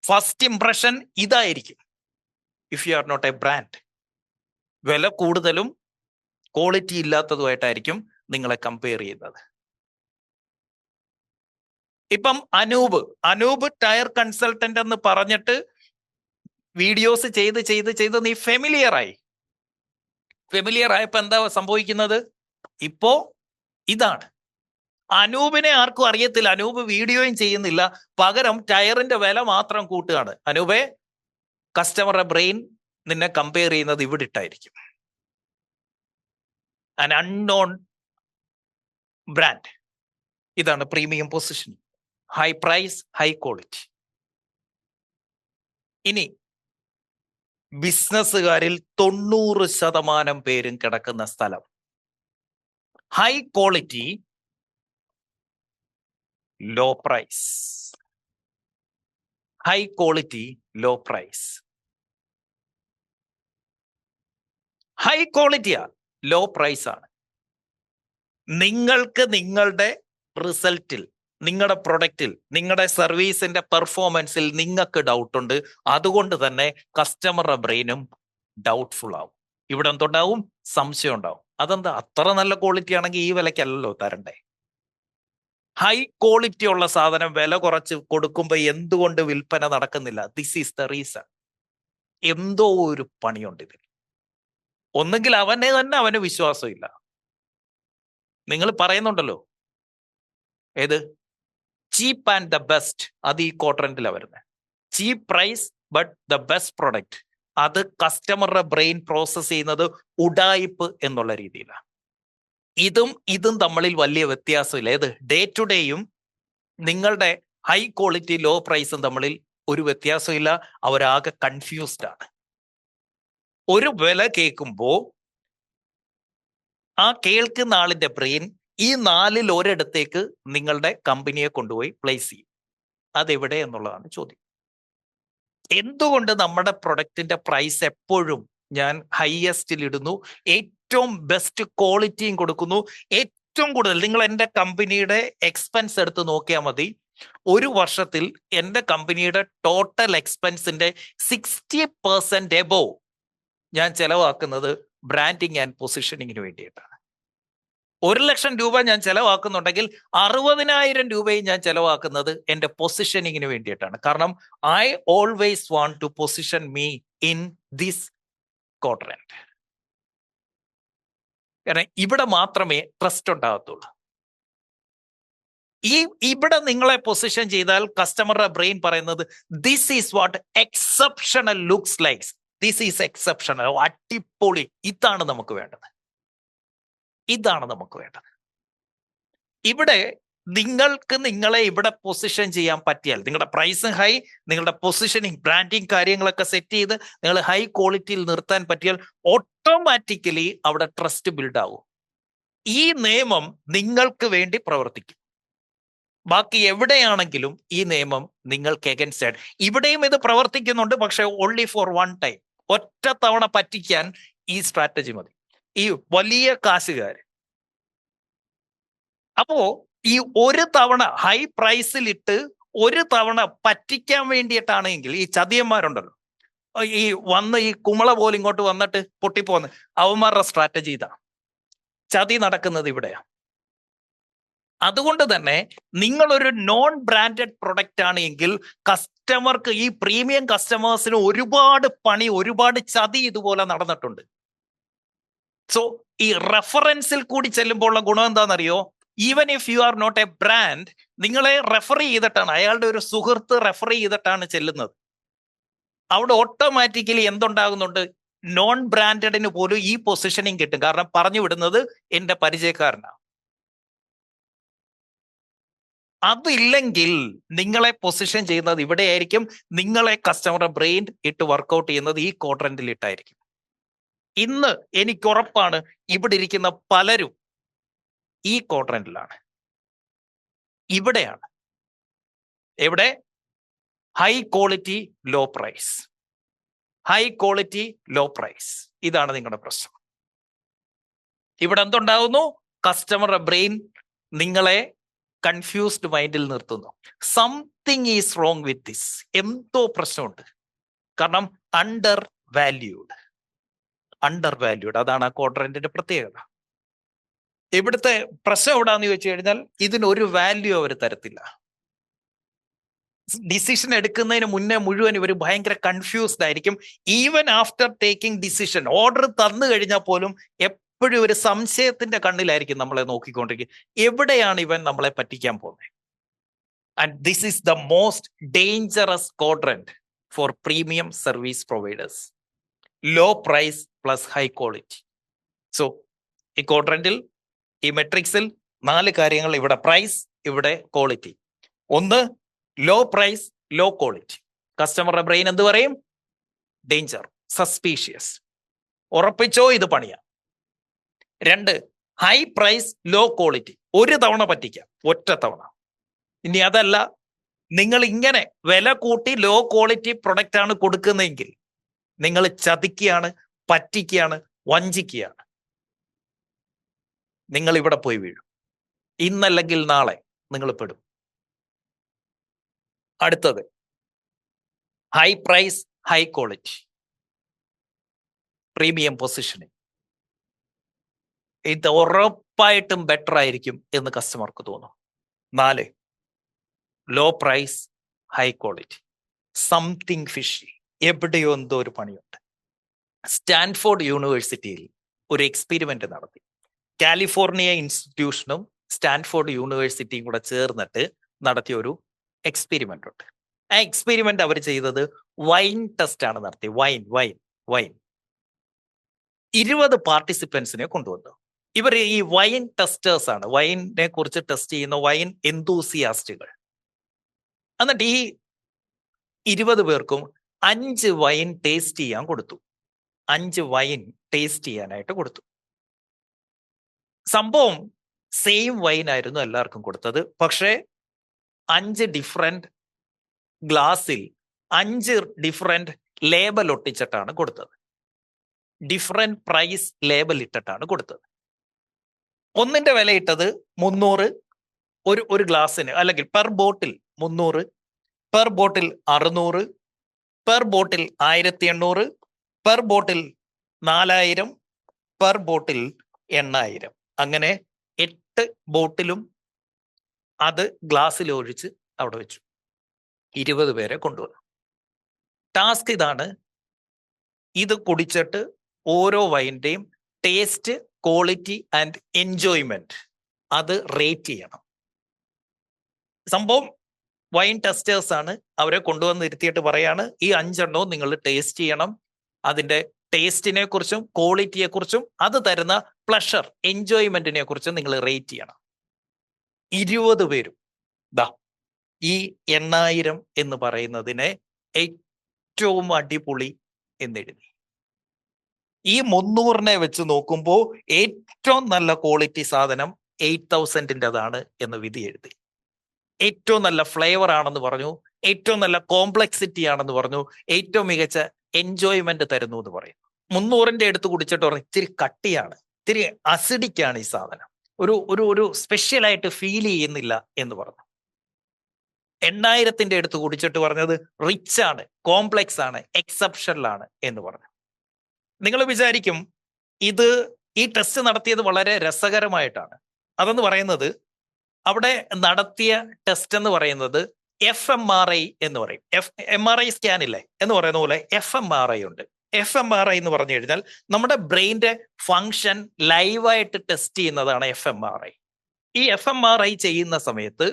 ഫസ്റ്റ് ഇംപ്രഷൻ ഇതായിരിക്കും. If you are not a brand, വില കൂടുതലും ക്വാളിറ്റി ഇല്ലാത്തതുമായിട്ടായിരിക്കും നിങ്ങളെ കമ്പയർ ചെയ്യുന്നത്. ഇപ്പം അനൂപ് ടയർ കൺസൾട്ടന്റ് എന്ന് പറഞ്ഞിട്ട് വീഡിയോസ് ചെയ്ത് നീ ഫെമിലിയർ ആയപ്പോ എന്താ സംഭവിക്കുന്നത്? ഇപ്പോ ഇതാണ്. അനൂപിനെ ആർക്കും അറിയത്തില്ല, അനൂപ് വീഡിയോയും ചെയ്യുന്നില്ല, പകരം ടയറിന്റെ വില മാത്രം കൂട്ടുകയാണ്. അനൂപെ, കസ്റ്റമറുടെ ബ്രെയിൻ നിന്നെ കമ്പയർ ചെയ്യുന്നത് ഇവിടെ ഇട്ടായിരിക്കും. an unknown brand. ഇതാണ് premium position, high price, high quality. ഇനി ബിസിനസ്സുകാരിൽ 90% പേരും കിടക്കുന്ന സ്ഥലം, high quality, low price. High quality, low price. High ക്വാളിറ്റിയാ, ലോ പ്രൈസ് ആണ്. നിങ്ങൾക്ക് നിങ്ങളുടെ റിസൾട്ടിൽ, നിങ്ങളുടെ പ്രൊഡക്റ്റിൽ, നിങ്ങളുടെ സർവീസിന്റെ പെർഫോമൻസിൽ നിങ്ങൾക്ക് ഡൗട്ട് ഉണ്ട്. അതുകൊണ്ട് തന്നെ കസ്റ്റമറുടെ ബ്രെയിനും ഡൗട്ട്ഫുൾ ആവും. ഇവിടെ എന്തുണ്ടാവും? സംശയം ഉണ്ടാവും. അതെന്താ? അത്ര നല്ല ക്വാളിറ്റി ആണെങ്കിൽ ഈ വിലക്കല്ലല്ലോ തരണ്ടേ. ഹൈ ക്വാളിറ്റി ഉള്ള സാധനം വില കുറച്ച് കൊടുക്കുമ്പോൾ എന്തുകൊണ്ട് വിൽപ്പന നടക്കുന്നില്ല? This is the reason. എന്തോ ഒരു പണിയുണ്ട് ഇതിൽ. ഒന്നുകിൽ അവന് വിശ്വാസമില്ല. നിങ്ങൾ പറയുന്നുണ്ടല്ലോ ഏത് ചീപ്പ് ആൻഡ് ദ ബെസ്റ്റ്, അത് ഈ ക്വാഡ്രന്റിലാണ് വരുന്നത്. Cheap price but the best product, അത് കസ്റ്റമറുടെ ബ്രെയിൻ പ്രോസസ് ചെയ്യുന്നത് ഉഡായിപ്പ് എന്നുള്ള രീതിയിലാണ്. ഇതും തമ്മിൽ വലിയ വ്യത്യാസമില്ല. ഏത് ഡേ ടു ഡേയും നിങ്ങളുടെ ഹൈ ക്വാളിറ്റി ലോ പ്രൈസും തമ്മിൽ ഒരു വ്യത്യാസമില്ല. അവരാകെ കൺഫ്യൂസ്ഡ് ആണ്. ഒരു വില കേൾക്കുമ്പോൾ ആ കേൾക്കുന്ന ആളിന്റെ ബ്രെയിൻ ഈ 4-ൽ ഒരിടത്തേക്ക് നിങ്ങളുടെ കമ്പനിയെ കൊണ്ടുപോയി പ്ലേസ് ചെയ്യും. അതെവിടെ എന്നുള്ളതാണ് ചോദ്യം. എന്തുകൊണ്ട് നമ്മുടെ പ്രൊഡക്റ്റിന്റെ പ്രൈസ് എപ്പോഴും ഞാൻ ഹൈയസ്റ്റിൽ ഇടുന്നു, ഏറ്റവും ബെസ്റ്റ് ക്വാളിറ്റിയും കൊടുക്കുന്നു, ഏറ്റവും കൂടുതൽ? നിങ്ങൾ എൻ്റെ കമ്പനിയുടെ എക്സ്പെൻസ് എടുത്ത് നോക്കിയാൽ മതി. ഒരു വർഷത്തിൽ എൻ്റെ കമ്പനിയുടെ ടോട്ടൽ എക്സ്പെൻസിന്റെ 60% എബോവ് ഞാൻ ചെലവാക്കുന്നത് ബ്രാൻഡിങ് ആൻഡ് പൊസിഷനിങ്ങിന് വേണ്ടിയിട്ടാണ്. 1 ലക്ഷം രൂപ ഞാൻ ചെലവാക്കുന്നുണ്ടെങ്കിൽ 60,000 രൂപയും ഞാൻ ചെലവാക്കുന്നത് എൻ്റെ പൊസിഷനിങ്ങിന് വേണ്ടിയിട്ടാണ്. കാരണം I always want to position me in this quadrant. കാരണം ഇവിടെ മാത്രമേ ട്രസ്റ്റ് ഉണ്ടാകത്തുള്ളൂ. ഇവിടെ നിങ്ങളെ പൊസിഷൻ ചെയ്താൽ കസ്റ്റമറുടെ ബ്രെയിൻ പറയുന്നത് this is what exceptional looks likes, this is exceptional, അടിപൊളി, ഇതാണ് നമുക്ക് വേണ്ടത്. ഇവിടെ നിങ്ങൾക്ക് നിങ്ങളെ ഇവിടെ പൊസിഷൻ ചെയ്യാൻ പറ്റിയാൽ, നിങ്ങളുടെ പ്രൈസ് ഹൈ, നിങ്ങളുടെ പൊസിഷനിങ്, ബ്രാൻഡിങ് കാര്യങ്ങളൊക്കെ സെറ്റ് ചെയ്ത് നിങ്ങൾ ഹൈ ക്വാളിറ്റിയിൽ നിർത്താൻ പറ്റിയാൽ ഓട്ടോമാറ്റിക്കലി അവിടെ ട്രസ്റ്റ് ബിൽഡ് ആവും. ഈ നിയമം നിങ്ങൾക്ക് വേണ്ടി പ്രവർത്തിക്കും. ബാക്കി എവിടെയാണെങ്കിലും ഈ നിയമം നിങ്ങൾക്ക് എഗൻസ്റ്റ് ആണ്. ഇവിടെയും ഇത് പ്രവർത്തിക്കുന്നുണ്ട്, പക്ഷെ ഓൺലി ഫോർ വൺ ടൈം. ഒറ്റ തവണ പറ്റിക്കാൻ ഈ സ്ട്രാറ്റജി മതി, ഈ വലിയ കാശുകാർ. അപ്പോ ഈ ഒരു തവണ ഹൈ പ്രൈസിലിട്ട് ഒരു തവണ പറ്റിക്കാൻ വേണ്ടിയിട്ടാണെങ്കിൽ ഈ ചതിയന്മാരുണ്ടല്ലോ, ഈ കുമള പോലെ ഇങ്ങോട്ട് വന്നിട്ട് പൊട്ടിപ്പോന്ന്, അവന്മാരുടെ സ്ട്രാറ്റജി ഇതാ. ചതി നടക്കുന്നത് ഇവിടെയാ. അതുകൊണ്ട് തന്നെ നിങ്ങളൊരു നോൺ ബ്രാൻഡഡ് പ്രൊഡക്റ്റ് ആണ് എങ്കിൽ കസ്റ്റമർക്ക്, ഈ പ്രീമിയം കസ്റ്റമേഴ്സിന് ഒരുപാട് പണി, ഒരുപാട് ചതി ഇതുപോലെ നടന്നിട്ടുണ്ട്. സോ ഈ റെഫറൻസിൽ കൂടി ചെല്ലുമ്പോൾ ഉള്ള ഗുണം എന്താണെന്നറിയോ? Even if you are not a brand, നിങ്ങളെ റെഫർ ചെയ്തിട്ടാണ്, അയാളുടെ ഒരു സുഹൃത്ത് റെഫർ ചെയ്തിട്ടാണ് ചെല്ലുന്നത്. അവിടെ ഓട്ടോമാറ്റിക്കലി എന്തുണ്ടാകുന്നുണ്ട്? നോൺ ബ്രാൻഡഡിന് പോലും ഈ പൊസിഷനിങ് കിട്ടും. കാരണം പറഞ്ഞു വിടുന്നത് എൻ്റെ പരിചയക്കാരനാണ്. അതില്ലെങ്കിൽ നിങ്ങളെ പൊസിഷൻ ചെയ്യുന്നത് ഇവിടെയായിരിക്കും. നിങ്ങളെ കസ്റ്റമറുടെ ബ്രെയിൻ ഇട്ട് വർക്കൗട്ട് ചെയ്യുന്നത് ഈ ക്വാഡ്രന്റിൽ ഇട്ടായിരിക്കും. ഇന്ന് എനിക്ക് ഉറപ്പാണ് ഇവിടെ ഇരിക്കുന്ന പലരും ഈ ക്വാഡ്രന്റിലാണ്. ഇവിടെയാണ്. എവിടെ? High quality low price, high quality low price. ഇതാണ് നിങ്ങളുടെ പ്രശ്നം. ഇവിടെ എന്തുണ്ടാവുന്നു? കസ്റ്റമറുടെ ബ്രെയിൻ നിങ്ങളെ കൺഫ്യൂസ്ഡ് മൈൻഡിൽ നിർത്തുന്നു. Something is wrong with this. എന്തോ പ്രശ്നമുണ്ട്. കാരണം അണ്ടർ വാല്യൂഡ്. അതാണ് ആ ക്വാഡ്രന്റിന്റെ പ്രത്യേകത. ഇവിടുത്തെ പ്രശ്നം എവിടാന്ന് ചോദിച്ചു കഴിഞ്ഞാൽ ഇതിനൊരു വാല്യൂ അവർ തരത്തില്ല. ഡിസിഷൻ എടുക്കുന്നതിന് മുന്നേ മുഴുവൻ ഇവർ ഭയങ്കര കൺഫ്യൂസ്ഡ് ആയിരിക്കും. Even after taking decision, order തന്നു കഴിഞ്ഞാൽ പോലും എപ്പോഴും ഒരു സംശയത്തിന്റെ കണ്ണിലായിരിക്കും നമ്മളെ നോക്കിക്കൊണ്ടിരിക്കുക. എവിടെയാണ് ഇവൻ നമ്മളെ പറ്റിക്കാൻ പോകുന്നത്? And this is the most dangerous quadrant for premium service providers. Low price plus high quality. So ഈ ക്വാഡ്രന്റിൽ, ഈ മെട്രിക്സിൽ 4 കാര്യങ്ങൾ. ഇവിടെ പ്രൈസ്, ഇവിടെ ക്വാളിറ്റി. ഒന്ന്, ലോ പ്രൈസ് ലോ ക്വാളിറ്റി. കസ്റ്റമറുടെ ബ്രെയിൻ എന്ത് പറയും? ഡേഞ്ചർ, സസ്പീഷ്യസ്, ഉറപ്പിച്ചോ ഇത് പണിയാം. 2, ഹൈ പ്രൈസ് ലോ ക്വാളിറ്റി. ഒരു തവണ പറ്റിക്കാം, ഒറ്റ തവണ. ഇനി അതല്ല, നിങ്ങൾ ഇങ്ങനെ വില കൂട്ടി ലോ ക്വാളിറ്റി പ്രൊഡക്റ്റ് ആണ് കൊടുക്കുന്നതെങ്കിൽ നിങ്ങൾ ചതിക്കുകയാണ്, പറ്റിക്കുകയാണ്, വഞ്ചിക്കുകയാണ്. നിങ്ങൾ ഇവിടെ പോയി വീഴും. ഇന്നല്ലെങ്കിൽ നാളെ നിങ്ങൾ പെടും. അടുത്തത്, high price high quality, premium positioning. ഇത് ഉറപ്പായിട്ടും ബെറ്റർ ആയിരിക്കും എന്ന് കസ്റ്റമർക്ക് തോന്നും. 4, low price high quality, something fishy. എവിടെയോ എന്തോ ഒരു പണിയുണ്ട്. സ്റ്റാൻഫോർഡ് യൂണിവേഴ്സിറ്റിയിൽ ഒരു എക്സ്പെരിമെന്റ് നടത്തി. കാലിഫോർണിയ ഇൻസ്റ്റിറ്റ്യൂഷനും സ്റ്റാൻഫോർഡ് യൂണിവേഴ്സിറ്റിയും കൂടെ ചേർന്നിട്ട് നടത്തിയ ഒരു എക്സ്പെരിമെന്റ് ഉണ്ട്. ആ എക്സ്പെരിമെന്റ് അവർ ചെയ്തത് വൈൻ ടെസ്റ്റ് ആണ് നടത്തി. വൈൻ 20 പാർട്ടിസിപ്പൻസിനെ കൊണ്ടുവന്നു. ഇവർ ഈ വൈൻ ടെസ്റ്റേഴ്സ് ആണ്, വൈനെ കുറിച്ച് ടെസ്റ്റ് ചെയ്യുന്ന വൈൻ എന്തൂസിയാസ്റ്റുകൾ. എന്നിട്ട് ഈ 20 പേർക്കും 5 വൈൻ ടേസ്റ്റ് ചെയ്യാൻ കൊടുത്തു. 5 വൈൻ ടേസ്റ്റ് ചെയ്യാനായിട്ട് കൊടുത്തു. സംഭവം സെയിം വൈൻ ആയിരുന്നു എല്ലാവർക്കും കൊടുത്തത്. പക്ഷേ 5 ഡിഫറെന്റ് ഗ്ലാസിൽ 5 ഡിഫറെന്റ് ലേബൽ ഒട്ടിച്ചിട്ടാണ് കൊടുത്തത്. ഡിഫറെന്റ് പ്രൈസ് ലേബൽ ഇട്ടിട്ടാണ് കൊടുത്തത്. ഒന്നിന്റെ വില ഇട്ടത് 300 ഒരു ഗ്ലാസ്സിന്, അല്ലെങ്കിൽ പെർ ബോട്ടിൽ 300, പെർ ബോട്ടിൽ 600, പെർ ബോട്ടിൽ 1800, പെർ ബോട്ടിൽ 4000, പെർ ബോട്ടിൽ 8000. അങ്ങനെ 8 ബോട്ടിലും അത് ഗ്ലാസ്സിൽ ഒഴിച്ച് അവിടെ വെച്ചു. 20 പേരെ കൊണ്ടുവന്നു. ടാസ്ക് ഇതാണ്: ഇത് കുടിച്ചിട്ട് ഓരോ വൈൻ്റെയും ടേസ്റ്റ്, ക്വാളിറ്റി ആൻഡ് എൻജോയ്മെന്റ് അത് റേറ്റ് ചെയ്യണം. സംഭവം വൈൻ ടെസ്റ്റേഴ്സ് ആണ്. അവരെ കൊണ്ടുവന്ന് ഇരുത്തിയിട്ട് പറയാണ്, ഈ 5 എണ്ണവും നിങ്ങൾ ടേസ്റ്റ് ചെയ്യണം. അതിന്റെ ടേസ്റ്റിനെ കുറിച്ചും ക്വാളിറ്റിയെ കുറിച്ചും അത് തരുന്ന പ്ലഷർ, എൻജോയ്മെന്റിനെ കുറിച്ചും നിങ്ങൾ റേറ്റ് ചെയ്യണം. 20 പേരും ഈ 8000 എന്ന് പറയുന്നതിനെ ഏറ്റവും അടിപൊളി എന്നെഴുതി. ഈ 300നെ വെച്ച് നോക്കുമ്പോൾ ഏറ്റവും നല്ല ക്വാളിറ്റി സാധനം 8000ൻ്റെതാണ് എന്ന് വിധി എഴുതി. ഏറ്റവും നല്ല ഫ്ലേവർ ആണെന്ന് പറഞ്ഞു, ഏറ്റവും നല്ല കോംപ്ലക്സിറ്റി ആണെന്ന് പറഞ്ഞു, ഏറ്റവും മികച്ച എൻജോയ്മെന്റ് തരുന്നു എന്ന് പറയുന്നു. 300ന്റെ എടുത്ത് കുടിച്ചിട്ട് ഇത്തിരി കട്ടിയാണ്, ഇത്തിരി അസിഡിക്കാണ് ഈ സാധനം, ഒരു സ്പെഷ്യലായിട്ട് ഫീൽ ചെയ്യുന്നില്ല എന്ന് പറഞ്ഞു. 8000ന്റെ എടുത്ത് കുടിച്ചിട്ട് പറഞ്ഞത് റിച്ച് ആണ്, കോംപ്ലക്സ് ആണ്, എക്സെപ്ഷണൽ ആണ് എന്ന് പറഞ്ഞു. നിങ്ങൾ വിചാരിക്കും ഈ ടെസ്റ്റ് നടത്തിയത് വളരെ രസകരമായിട്ടാണ്. അതെന്ന് പറയുന്നത്, അവിടെ നടത്തിയ ടെസ്റ്റ് എന്ന് പറയുന്നത് FMRI എന്ന് പറയും. MRI സ്കാൻ ഇല്ലേ എന്ന് പറയുന്ന പോലെ FMRI ഉണ്ട്. FMRI എന്ന് പറഞ്ഞു കഴിഞ്ഞാൽ നമ്മുടെ ബ്രെയിൻ്റെ ഫങ്ഷൻ ലൈവായിട്ട് ടെസ്റ്റ് ചെയ്യുന്നതാണ് FMRI. ഈ FMRI ചെയ്യുന്ന സമയത്ത്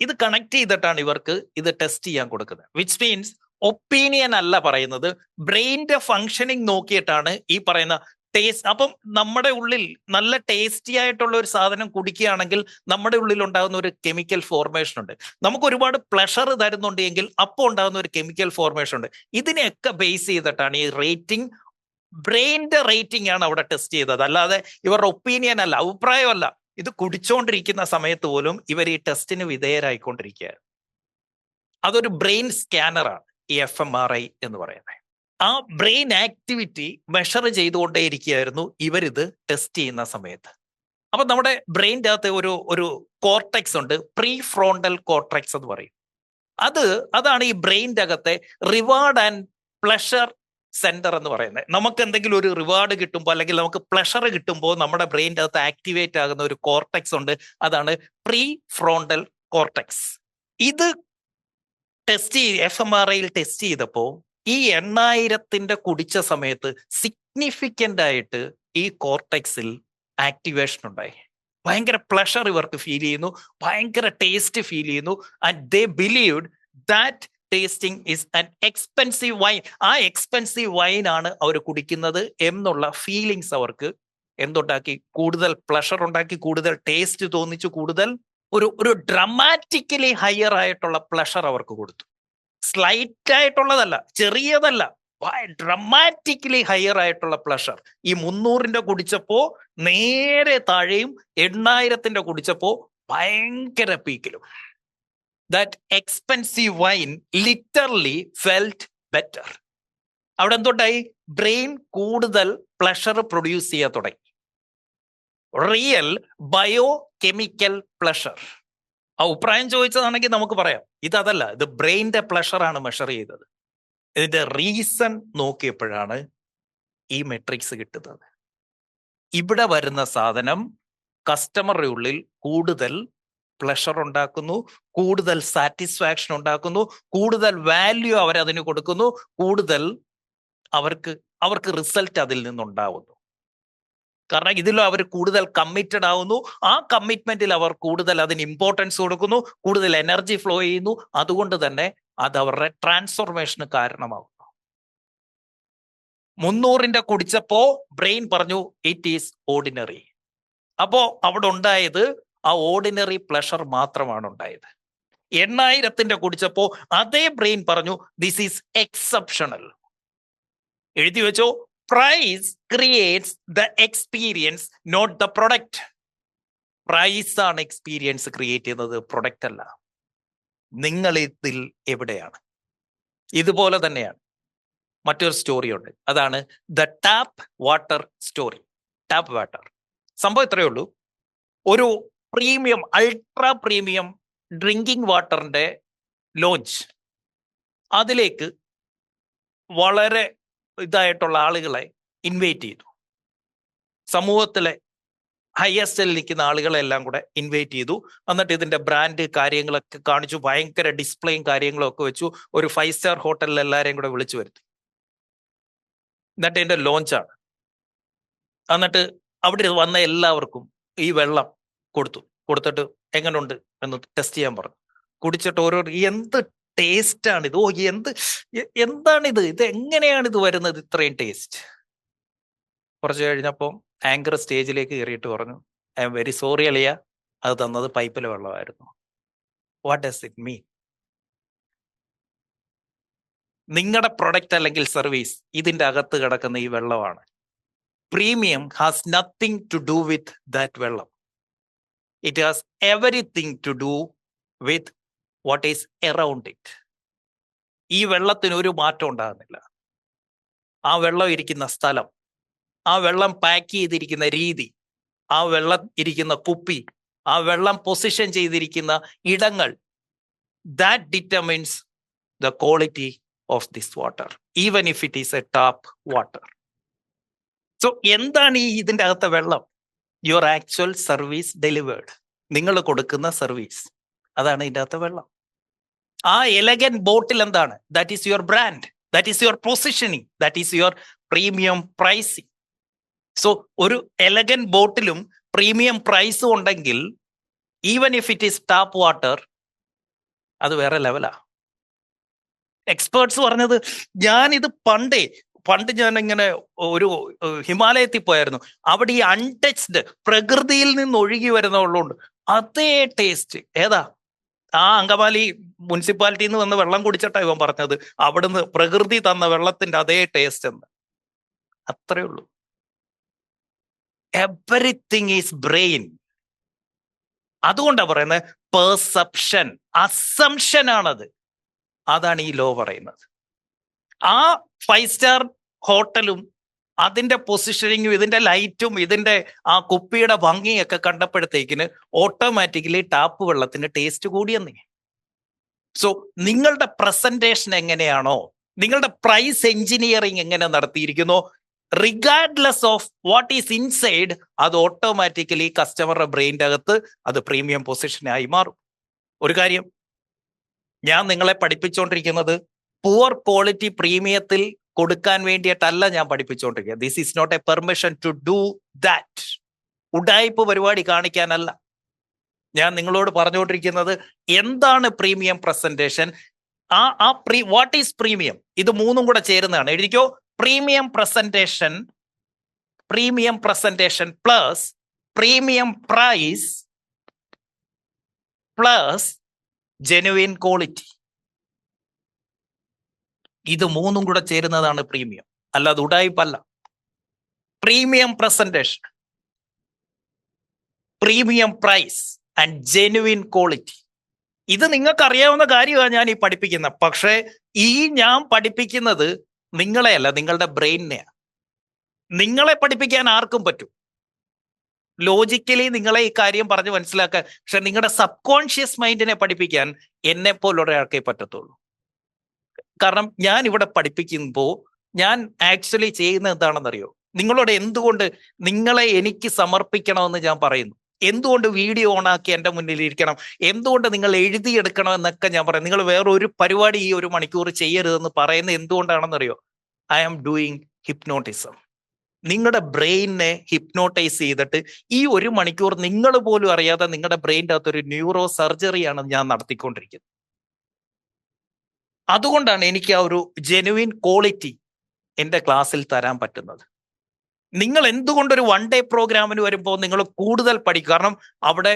ഇത് കണക്ട് ചെയ്തിട്ടാണ് ഇവർക്ക് ഇത് ടെസ്റ്റ് ചെയ്യാൻ കൊടുക്കുന്നത്. വിച്ച് മീൻസ് ഒപ്പീനിയൻ അല്ല പറയുന്നത്, ബ്രെയിൻ്റെ ഫങ്ഷനിങ് നോക്കിയിട്ടാണ് ഈ പറയുന്ന ടേസ്റ്റ്. അപ്പം നമ്മുടെ ഉള്ളിൽ നല്ല ടേസ്റ്റി ആയിട്ടുള്ള ഒരു സാധനം കുടിക്കുകയാണെങ്കിൽ നമ്മുടെ ഉള്ളിൽ ഉണ്ടാകുന്ന ഒരു കെമിക്കൽ ഫോർമേഷൻ ഉണ്ട്. നമുക്ക് ഒരുപാട് പ്ലഷർ തരുന്നുണ്ട് എങ്കിൽ അപ്പോൾ ഉണ്ടാകുന്ന ഒരു കെമിക്കൽ ഫോർമേഷൻ ഉണ്ട്. ഇതിനെയൊക്കെ ബേസ് ചെയ്തിട്ടാണ് ഈ റേറ്റിംഗ്, ബ്രെയിനിന്റെ റേറ്റിംഗ് ആണ് അവിടെ ടെസ്റ്റ് ചെയ്തത്. അല്ലാതെ ഇവരുടെ ഒപ്പീനിയൻ അല്ല, അഭിപ്രായമല്ല. ഇത് കുടിച്ചോണ്ടിരിക്കുന്ന സമയത്ത് പോലും ഇവർ ഈ ടെസ്റ്റിന് വിധേയരായിക്കൊണ്ടിരിക്കുക. അതൊരു ബ്രെയിൻ സ്കാനറാണ് ഈ FMRI എന്ന് പറയുന്നത്. ആ ബ്രെയിൻ ആക്ടിവിറ്റി മെഷർ ചെയ്തുകൊണ്ടേയിരിക്കുകയായിരുന്നു ഇവരിത് ടെസ്റ്റ് ചെയ്യുന്ന സമയത്ത്. അപ്പൊ നമ്മുടെ ബ്രെയിൻ്റെ അകത്ത് ഒരു കോർട്ടെക്സ് ഉണ്ട്, പ്രീ ഫ്രോണ്ടൽ കോർട്ടെക്സ് എന്ന് പറയും. അതാണ് ഈ ബ്രെയിൻ്റെ അകത്തെ റിവാർഡ് ആൻഡ് പ്ലഷർ സെന്റർ എന്ന് പറയുന്നത്. നമുക്ക് എന്തെങ്കിലും ഒരു റിവാർഡ് കിട്ടുമ്പോൾ അല്ലെങ്കിൽ നമുക്ക് പ്ലഷർ കിട്ടുമ്പോൾ നമ്മുടെ ബ്രെയിൻ്റെ അകത്ത് ആക്ടിവേറ്റ് ആകുന്ന ഒരു കോർട്ടെക്സ് ഉണ്ട്. അതാണ് പ്രീ ഫ്രോണ്ടൽ കോർട്ടെക്സ്. ഇത് FMRIയിൽ ടെസ്റ്റ് ചെയ്തപ്പോൾ ഈ 8000 കുടിച്ച സമയത്ത് സിഗ്നിഫിക്കന്റ് ആയിട്ട് ഈ കോർട്ടെക്സിൽ ആക്ടിവേഷൻ ഉണ്ടായി. ഭയങ്കര പ്ലഷർ ഇവർക്ക് ഫീൽ ചെയ്യുന്നു, ഭയങ്കര ടേസ്റ്റ് ഫീൽ ചെയ്യുന്നു. And they believed that tasting is an expensive wine. ആ എക്സ്പെൻസീവ് വൈൻ ആണ് അവർ കുടിക്കുന്നത് എന്നുള്ള ഫീലിങ്സ് അവർക്ക് എന്തുണ്ടാക്കി? കൂടുതൽ പ്ലഷർ ഉണ്ടാക്കി, കൂടുതൽ ടേസ്റ്റ് തോന്നിച്ചു, കൂടുതൽ ഒരു ഡ്രമാറ്റിക്കലി ഹയർ ആയിട്ടുള്ള പ്ലഷർ അവർക്ക് കൊടുത്തു. സ്ലൈറ്റ് ആയിട്ടുള്ളതല്ല, ചെറിയതല്ല, ഡ്രമാറ്റിക്കലി ഹയർ ആയിട്ടുള്ള പ്ലഷർ. ഈ 300 കുടിച്ചപ്പോ നേരെ താഴെയും, 8000 കുടിച്ചപ്പോ ഭയങ്കര പീക്കിലും. That expensive wine literally felt better. അവിടെ എന്തുണ്ടായി? ബ്രെയിൻ കൂടുതൽ പ്ലഷർ പ്രൊഡ്യൂസ് ചെയ്യാൻ തുടങ്ങി. Real biochemical pleasure. അഭിപ്രായം ചോദിച്ചതാണെങ്കിൽ നമുക്ക് പറയാം, ഇതല്ല, ഇത് ബ്രെയിൻ്റെ പ്ലഷർ ആണ് മെഷർ ചെയ്തത്. ഇതിന്റെ റീസൺ നോക്കിയപ്പോഴാണ് ഈ മെട്രിക്സ് കിട്ടുന്നത്. ഇവിടെ വരുന്ന സാധനം കസ്റ്റമറുടെ ഉള്ളിൽ കൂടുതൽ പ്ലഷർ ഉണ്ടാക്കുന്നു, കൂടുതൽ സാറ്റിസ്ഫാക്ഷൻ ഉണ്ടാക്കുന്നു, കൂടുതൽ വാല്യൂ അവരതിന് കൊടുക്കുന്നു, കൂടുതൽ അവർക്ക് റിസൾട്ട് അതിൽ നിന്നുണ്ടാവുന്നു. കാരണം ഇതിൽ അവർ കൂടുതൽ കമ്മിറ്റഡ് ആവുന്നു. ആ കമ്മിറ്റ്മെന്റിൽ അവർ കൂടുതൽ അതിന് ഇമ്പോർട്ടൻസ് കൊടുക്കുന്നു, കൂടുതൽ എനർജി ഫ്ലോ ചെയ്യുന്നു. അതുകൊണ്ട് തന്നെ അത് അവരുടെ ട്രാൻസ്ഫോർമേഷന് കാരണമാകുന്നു. 300 കുടിച്ചപ്പോ ബ്രെയിൻ പറഞ്ഞു ഇറ്റ് ഈസ് ഓർഡിനറി. അപ്പോ അവിടെ ഉണ്ടായത് ആ ഓർഡിനറി പ്ലഷർ മാത്രമാണ് ഉണ്ടായത്. 8000 കുടിച്ചപ്പോ അതേ ബ്രെയിൻ പറഞ്ഞു ദിസ് ഈസ് എക്സെപ്ഷണൽ. എഴുതി വെച്ചോ, price creates the experience, not the product. Price ആണ് എക്സ്പീരിയൻസ് ക്രിയേറ്റ് ചെയ്യുന്നത്, പ്രൊഡക്റ്റ് അല്ല. നിങ്ങൾ ഇതിൽ എവിടെയാണ്? ഇതുപോലെ തന്നെയാണ് മറ്റൊരു സ്റ്റോറി ഉണ്ട്, അതാണ് the tap water story. Tap water സംഭവം ഇത്രയേ ഉള്ളൂ. ഒരു പ്രീമിയം, അൾട്രാ പ്രീമിയം ഡ്രിങ്കിങ് വാട്ടറിന്റെ ലോഞ്ച്, അതിലേക്ക് വളരെ ഇതായിട്ടുള്ള ആളുകളെ ഇൻവൈറ്റ് ചെയ്തു. സമൂഹത്തിലെ ഹയസ്റ്റിൽ നിൽക്കുന്ന ആളുകളെല്ലാം കൂടെ ഇൻവൈറ്റ് ചെയ്തു. എന്നിട്ട് ഇതിന്റെ ബ്രാൻഡ് കാര്യങ്ങളൊക്കെ കാണിച്ചു, ഭയങ്കര ഡിസ്പ്ലേയും കാര്യങ്ങളും ഒക്കെ വെച്ചു. ഒരു 5 സ്റ്റാർ ഹോട്ടലിൽ എല്ലാവരെയും കൂടെ വിളിച്ചു വരുത്തി. എന്നിട്ട് ഇതിന്റെ ലോഞ്ചാണ്. എന്നിട്ട് അവിടെ വന്ന എല്ലാവർക്കും ഈ വെള്ളം കൊടുത്തിട്ട് എങ്ങനെയുണ്ട് എന്ന് ടെസ്റ്റ് ചെയ്യാൻ പറഞ്ഞു. കുടിച്ചിട്ട് എന്ത് ടേസ്റ്റാണ് ഇത്, എന്താണിത്, ഇത് എങ്ങനെയാണ് ഇത് വരുന്നത് ഇത്രയും ടേസ്റ്റ്? കുറച്ച് കഴിഞ്ഞപ്പോൾ ആങ്കർ സ്റ്റേജിലേക്ക് കയറിയിട്ട് പറഞ്ഞു, ഐ എം വെരി സോറി അളിയ, അത് തന്നത് പൈപ്പിലെ വെള്ളമായിരുന്നു. What does it mean? നിങ്ങളുടെ പ്രൊഡക്റ്റ് അല്ലെങ്കിൽ സർവീസ് ഇതിന്റെ അകത്ത് കിടക്കുന്ന ഈ വെള്ളമാണ്. Premium has nothing to do with that വെള്ളം. It has everything to do with what is around it. ഈ വെള്ളത്തിന് ഒരു മാറ്റം ഉണ്ടാകുന്നില്ല. ആ വെള്ളം ഇരിക്കുന്ന സ്ഥലം, ആ വെള്ളം പാക്ക് ചെയ്തിരിക്കുന്ന രീതി, ആ വെള്ളം ഇരിക്കുന്ന കുപ്പി, ആ വെള്ളം പൊസിഷൻ ചെയ്തിരിക്കുന്ന ഇടങ്ങൾ, that determines the quality of this water, even if it is a tap water. So എന്താണ് ഇതിന്റെ അകത്തെ വെള്ളം? Your actual service delivered. നിങ്ങൾ കൊടുക്കുന്ന സർവീസ്, അതാണ് ഇതിന്റെ അകത്തെ വെള്ളം. ആ എലഗൻ ബോട്ടിൽ എന്താണ്? That is your brand, that is your positioning, that is your premium pricing. So ഒരു എലഗൻ ബോട്ടിലും പ്രീമിയം പ്രൈസും ഉണ്ടെങ്കിൽ even if it is tap water, അത് വേറെ ലെവലാ. എക്സ്പേർട്സ് പറഞ്ഞത്, ഞാനിത് പണ്ടേ പണ്ട് ഞാൻ ഇങ്ങനെ ഒരു ഹിമാലയത്തിൽ പോയായിരുന്നു. അവിടെ ഈ അൺടച്ച്ഡ് പ്രകൃതിയിൽ നിന്ന് ഒഴുകി വരുന്ന വെള്ളമുണ്ട്. അതേ ടേസ്റ്റ്. ഏതാ? ആ അങ്കമാലി മുനിസിപ്പാലിറ്റിയിൽ നിന്ന് വന്ന് വെള്ളം കുടിച്ചിട്ടാ ഇവൻ പറഞ്ഞത് അവിടുന്ന് പ്രകൃതി തന്ന വെള്ളത്തിന്റെ അതേ ടേസ്റ്റ് എന്ന്. അത്രേ ഉള്ളൂ. Everything is brain. അതുകൊണ്ടാ പറയുന്നത് പെർസെപ്ഷൻ, അസംഷൻ ആണത്. അതാണ് ഈ ലോ പറയുന്നത്. ആ 5 സ്റ്റാർ ഹോട്ടലും അതിന്റെ പൊസിഷനിങ്ങും ഇതിന്റെ ലൈറ്റും ഇതിന്റെ ആ കുപ്പിയുടെ ഭംഗിയൊക്കെ കണ്ടപ്പോഴത്തേക്കിന് ഓട്ടോമാറ്റിക്കലി ടാപ്പ് വെള്ളത്തിന് ടേസ്റ്റ് കൂടിയെന്നേ. സോ നിങ്ങളുടെ പ്രസന്റേഷൻ എങ്ങനെയാണോ, നിങ്ങളുടെ പ്രൈസ് എഞ്ചിനീയറിംഗ് എങ്ങനെ നടത്തിയിരിക്കുന്നോ, regardless of what is inside, അത് ഓട്ടോമാറ്റിക്കലി കസ്റ്റമറുടെ ബ്രെയിൻ്റെ അകത്ത് അത് പ്രീമിയം പൊസിഷനായി മാറും. ഒരു കാര്യം, ഞാൻ നിങ്ങളെ പഠിപ്പിച്ചുകൊണ്ടിരിക്കുന്നത് പുവർ ക്വാളിറ്റി പ്രീമിയത്തിൽ കൊടുക്കാൻ വേണ്ടിയിട്ടല്ല ഞാൻ പഠിപ്പിച്ചുകൊണ്ടിരിക്കുക. This is not a permission to do that. ഉഡായിപ്പ് പരിപാടി കാണിക്കാനല്ല ഞാൻ നിങ്ങളോട് പറഞ്ഞുകൊണ്ടിരിക്കുന്നത്. എന്താണ് premium presentation? What is premium? ഇത് മൂന്നും കൂടെ ചേരുന്നതാണ്. എഴുതിക്കോ, premium presentation plus premium price plus genuine quality. ഇത് മൂന്നും കൂടെ ചേരുന്നതാണ് പ്രീമിയം, അല്ലാതെ ഉഡായിപ്പല്ല. Premium presentation, premium price and genuine quality. ഇത് നിങ്ങൾക്ക് അറിയാവുന്ന കാര്യമാണ് ഞാൻ ഈ പഠിപ്പിക്കുന്നത്. പക്ഷേ ഈ ഞാൻ പഠിപ്പിക്കുന്നത് നിങ്ങളെയല്ല, നിങ്ങളുടെ ബ്രെയിനിനെയാണ്. നിങ്ങളെ പഠിപ്പിക്കാൻ ആർക്കും പറ്റും, ലോജിക്കലി നിങ്ങളെ ഈ കാര്യം പറഞ്ഞ് മനസ്സിലാക്കാൻ. പക്ഷെ നിങ്ങളുടെ സബ് കോൺഷ്യസ് മൈൻഡിനെ പഠിപ്പിക്കാൻ എന്നെ പോലുള്ള ഒരാൾക്കേ പറ്റത്തുള്ളൂ. കാരണം ഞാൻ ഇവിടെ പഠിപ്പിക്കുമ്പോൾ ഞാൻ ആക്ച്വലി ചെയ്യുന്നത് എന്താണെന്നറിയോ? നിങ്ങളോട് എന്തുകൊണ്ട് നിങ്ങളെ എനിക്ക് സമർപ്പിക്കണമെന്ന് ഞാൻ പറയുന്നു. എന്തുകൊണ്ട് വീഡിയോ ഓണാക്കി എൻ്റെ മുന്നിൽ ഇരിക്കണം, എന്തുകൊണ്ട് നിങ്ങൾ എഴുതിയെടുക്കണം എന്നൊക്കെ ഞാൻ പറയും. നിങ്ങൾ വേറൊരു പരിപാടി ഈ 1 മണിക്കൂർ ചെയ്യരുതെന്ന് പറയുന്നത് എന്തുകൊണ്ടാണെന്നറിയോ? I am doing hypnotism. നിങ്ങളുടെ ബ്രെയിനിനെ ഹിപ്നോട്ടൈസ് ചെയ്തിട്ട് ഈ 1 മണിക്കൂർ നിങ്ങൾ പോലും അറിയാതെ നിങ്ങളുടെ ബ്രെയിൻ്റെ അകത്തൊരു ന്യൂറോ സർജറിയാണ് ഞാൻ നടത്തിക്കൊണ്ടിരിക്കുന്നത്. അതുകൊണ്ടാണ് എനിക്ക് ആ ഒരു ജെനുവിൻ ക്വാളിറ്റി എൻ്റെ ക്ലാസ്സിൽ തരാൻ പറ്റുന്നത്. നിങ്ങൾ എന്തുകൊണ്ടൊരു 1 ഡേ പ്രോഗ്രാമിന് വരുമ്പോൾ നിങ്ങൾ കൂടുതൽ പഠിക്കും. കാരണം അവിടെ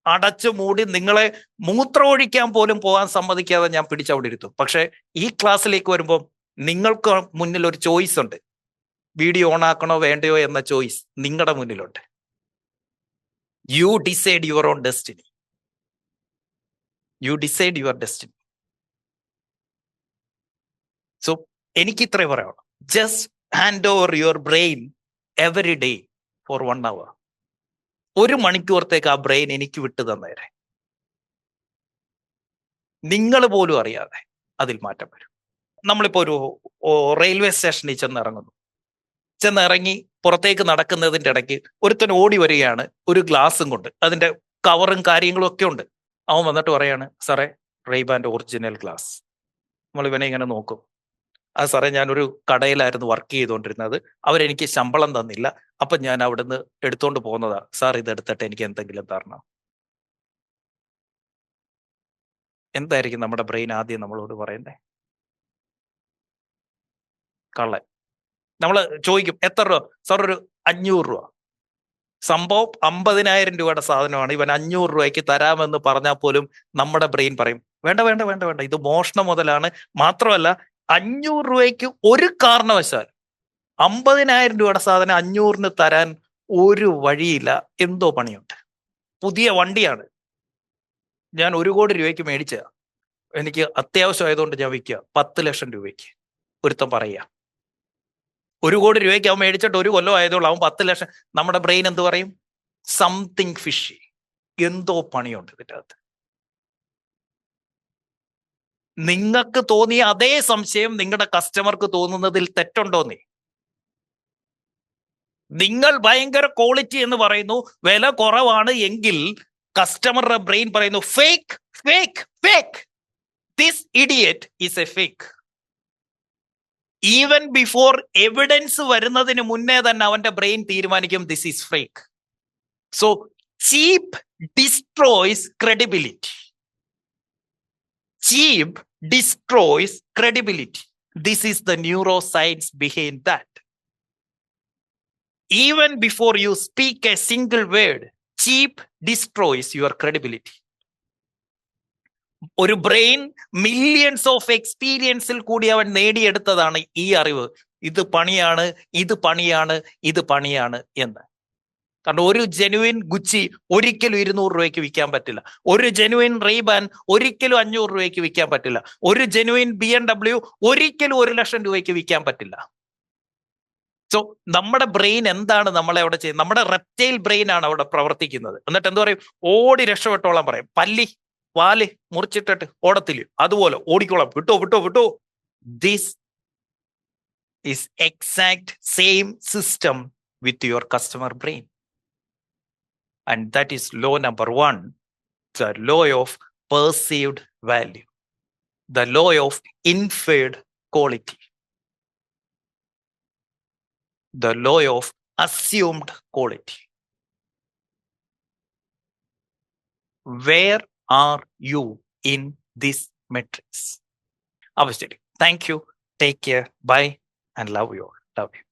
അടച്ചു മൂടി നിങ്ങളെ മൂത്രം ഒഴിക്കാൻ പോലും പോകാൻ സമ്മതിക്കാതെ ഞാൻ പിടിച്ചവിടെ ഇരുത്തും. പക്ഷെ ഈ ക്ലാസ്സിലേക്ക് വരുമ്പോൾ നിങ്ങൾക്ക് മുന്നിൽ ഒരു ചോയ്സ് ഉണ്ട്. വീഡിയോ ഓൺ ആക്കണോ വേണ്ടയോ എന്ന ചോയ്സ് നിങ്ങളുടെ മുന്നിലുണ്ട്. You decide your own destiny. You decide your destiny. So എനിക്ക് ഇത്രേ പറയാം. Just hand over your brain every day for 1 hour. 1 മണിക്കൂറത്തേക്ക് ആ ബ്രെയിൻ എനിക്ക് വിട്ടു തന്നേരെ. നിങ്ങൾ പോലും അറിയാതെ അതിൽ മാറ്റം വരും. നമ്മളിപ്പോ ഒരു റെയിൽവേ സ്റ്റേഷനിൽ ചെന്നിറങ്ങി പുറത്തേക്ക് നടക്കുന്നതിൻ്റെ ഇടയ്ക്ക് ഒരുത്തൻ ഓടി വരികയാണ് ഒരു ഗ്ലാസും കൊണ്ട്, അതിന്റെ കവറും കാര്യങ്ങളും ഒക്കെ ഉണ്ട്. അവൻ വന്നിട്ട് പറയാണ്, സാറേ റെയ്ബാൻ്റെ ഒറിജിനൽ ഗ്ലാസ്. നമ്മൾ ഇവനെ ഇങ്ങനെ നോക്കും. ആ സാറേ, ഞാനൊരു കടയിലായിരുന്നു വർക്ക് ചെയ്തുകൊണ്ടിരുന്നത്, അവരെനിക്ക് ശമ്പളം തന്നില്ല, അപ്പം ഞാൻ അവിടുന്ന് എടുത്തോണ്ട് പോകുന്നതാ. സാർ ഇത് എടുത്തിട്ട് എനിക്ക് എന്തെങ്കിലും തരണം. എന്തായിരിക്കും നമ്മുടെ ബ്രെയിൻ ആദ്യം നമ്മളോട് പറയുന്നത്? കള്ളൻ. നമ്മൾ ചോദിക്കും, എത്ര രൂപ സാർ? ഒരു 500 രൂപ. സംഭവം 50,000 രൂപയുടെ സാധനമാണ്. ഇവൻ 500 രൂപയ്ക്ക് തരാമെന്ന് പറഞ്ഞാൽ പോലും നമ്മുടെ ബ്രെയിൻ പറയും, വേണ്ട വേണ്ട വേണ്ട വേണ്ട, ഇത് മോഷണ മുതലാണ്. മാത്രമല്ല 500 രൂപയ്ക്ക് ഒരു കാരണവശാൽ 50,000 രൂപയുടെ സാധനം 500-ന് തരാൻ ഒരു വഴിയില്ല. എന്തോ പണിയുണ്ട്. പുതിയ വണ്ടിയാണ്, ഞാൻ 1 കോടി രൂപയ്ക്ക് മേടിച്ച, എനിക്ക് അത്യാവശ്യമായതുകൊണ്ട് ഞാൻ വിൽക്കുക 10 ലക്ഷം രൂപയ്ക്ക്. ഒരുത്തം പറയുക 1 കോടി രൂപയ്ക്ക് അവൻ മേടിച്ചിട്ട് 1 കൊല്ലം ആയതുകൊണ്ട് അവൻ 10 ലക്ഷം. നമ്മുടെ ബ്രെയിൻ എന്ത് പറയും? സംതിങ് ഫിഷി, എന്തോ പണിയുണ്ട് ഇതിൻ്റെ അകത്ത്. നിങ്ങൾക്ക് തോന്നിയ അതേ സംശയം നിങ്ങളുടെ കസ്റ്റമർക്ക് തോന്നുന്നതിൽ തെറ്റുണ്ടോന്നേ? നിങ്ങൾ ഭയങ്കര ക്വാളിറ്റി എന്ന് പറയുന്നു, വില കുറവാണ് എങ്കിൽ കസ്റ്റമറുടെ ബ്രെയിൻ പറയുന്നു fake fake fake, this idiot is A fake. Even before evidence വരുന്നതിന് മുന്നേ തന്നെ അവന്റെ ബ്രെയിൻ തീരുമാനിക്കും this is fake. So cheap destroys credibility. Cheap destroys credibility. This is the neuroscience behind that. Even before you speak a single word, cheap destroys your credibility. ഒരു brain millions of എക്സ്പീരിയൻസിൽ കൂടി അവൻ നേടിയെടുത്തതാണ് ഈ അറിവ്. ഇത് പണിയാണ്, ഇത് പണിയാണ്, ഇത് പണിയാണ് എന്ന്. കാരണം ഒരു ജെനുവിൻ ഗുച്ചി ഒരിക്കലും 200 രൂപയ്ക്ക് വിൽക്കാൻ പറ്റില്ല. ഒരു ജെനുവിൻ റീബാൻ ഒരിക്കലും 500 രൂപയ്ക്ക് വിൽക്കാൻ പറ്റില്ല. ഒരു ജെനുവിൻ BMW ഒരിക്കലും 1,00,000 രൂപയ്ക്ക് വിൽക്കാൻ പറ്റില്ല. സോ നമ്മുടെ ബ്രെയിൻ എന്താണ് നമ്മളെ അവിടെ ചെയ്യുന്നത്? നമ്മുടെ റെപ്റ്റൈൽ ബ്രെയിൻ ആണ് അവിടെ പ്രവർത്തിക്കുന്നത്. എന്നിട്ട് എന്താ പറയും? ഓടി രക്ഷപ്പെട്ടോളാൻ പറയും. പല്ലി വാല് മുറിച്ചിട്ടിട്ട് ഓടത്തില്ല, അതുപോലെ ഓടിക്കോളാം, വിട്ടോ വിട്ടോ വിട്ടോ. This is exact same system with your customer brain. And that is law number 1, the law of perceived value, the law of inferred quality, the law of assumed quality. Where are you in this matrix? Avasthiti. Thank you. Take care. Bye and love you all. Love you.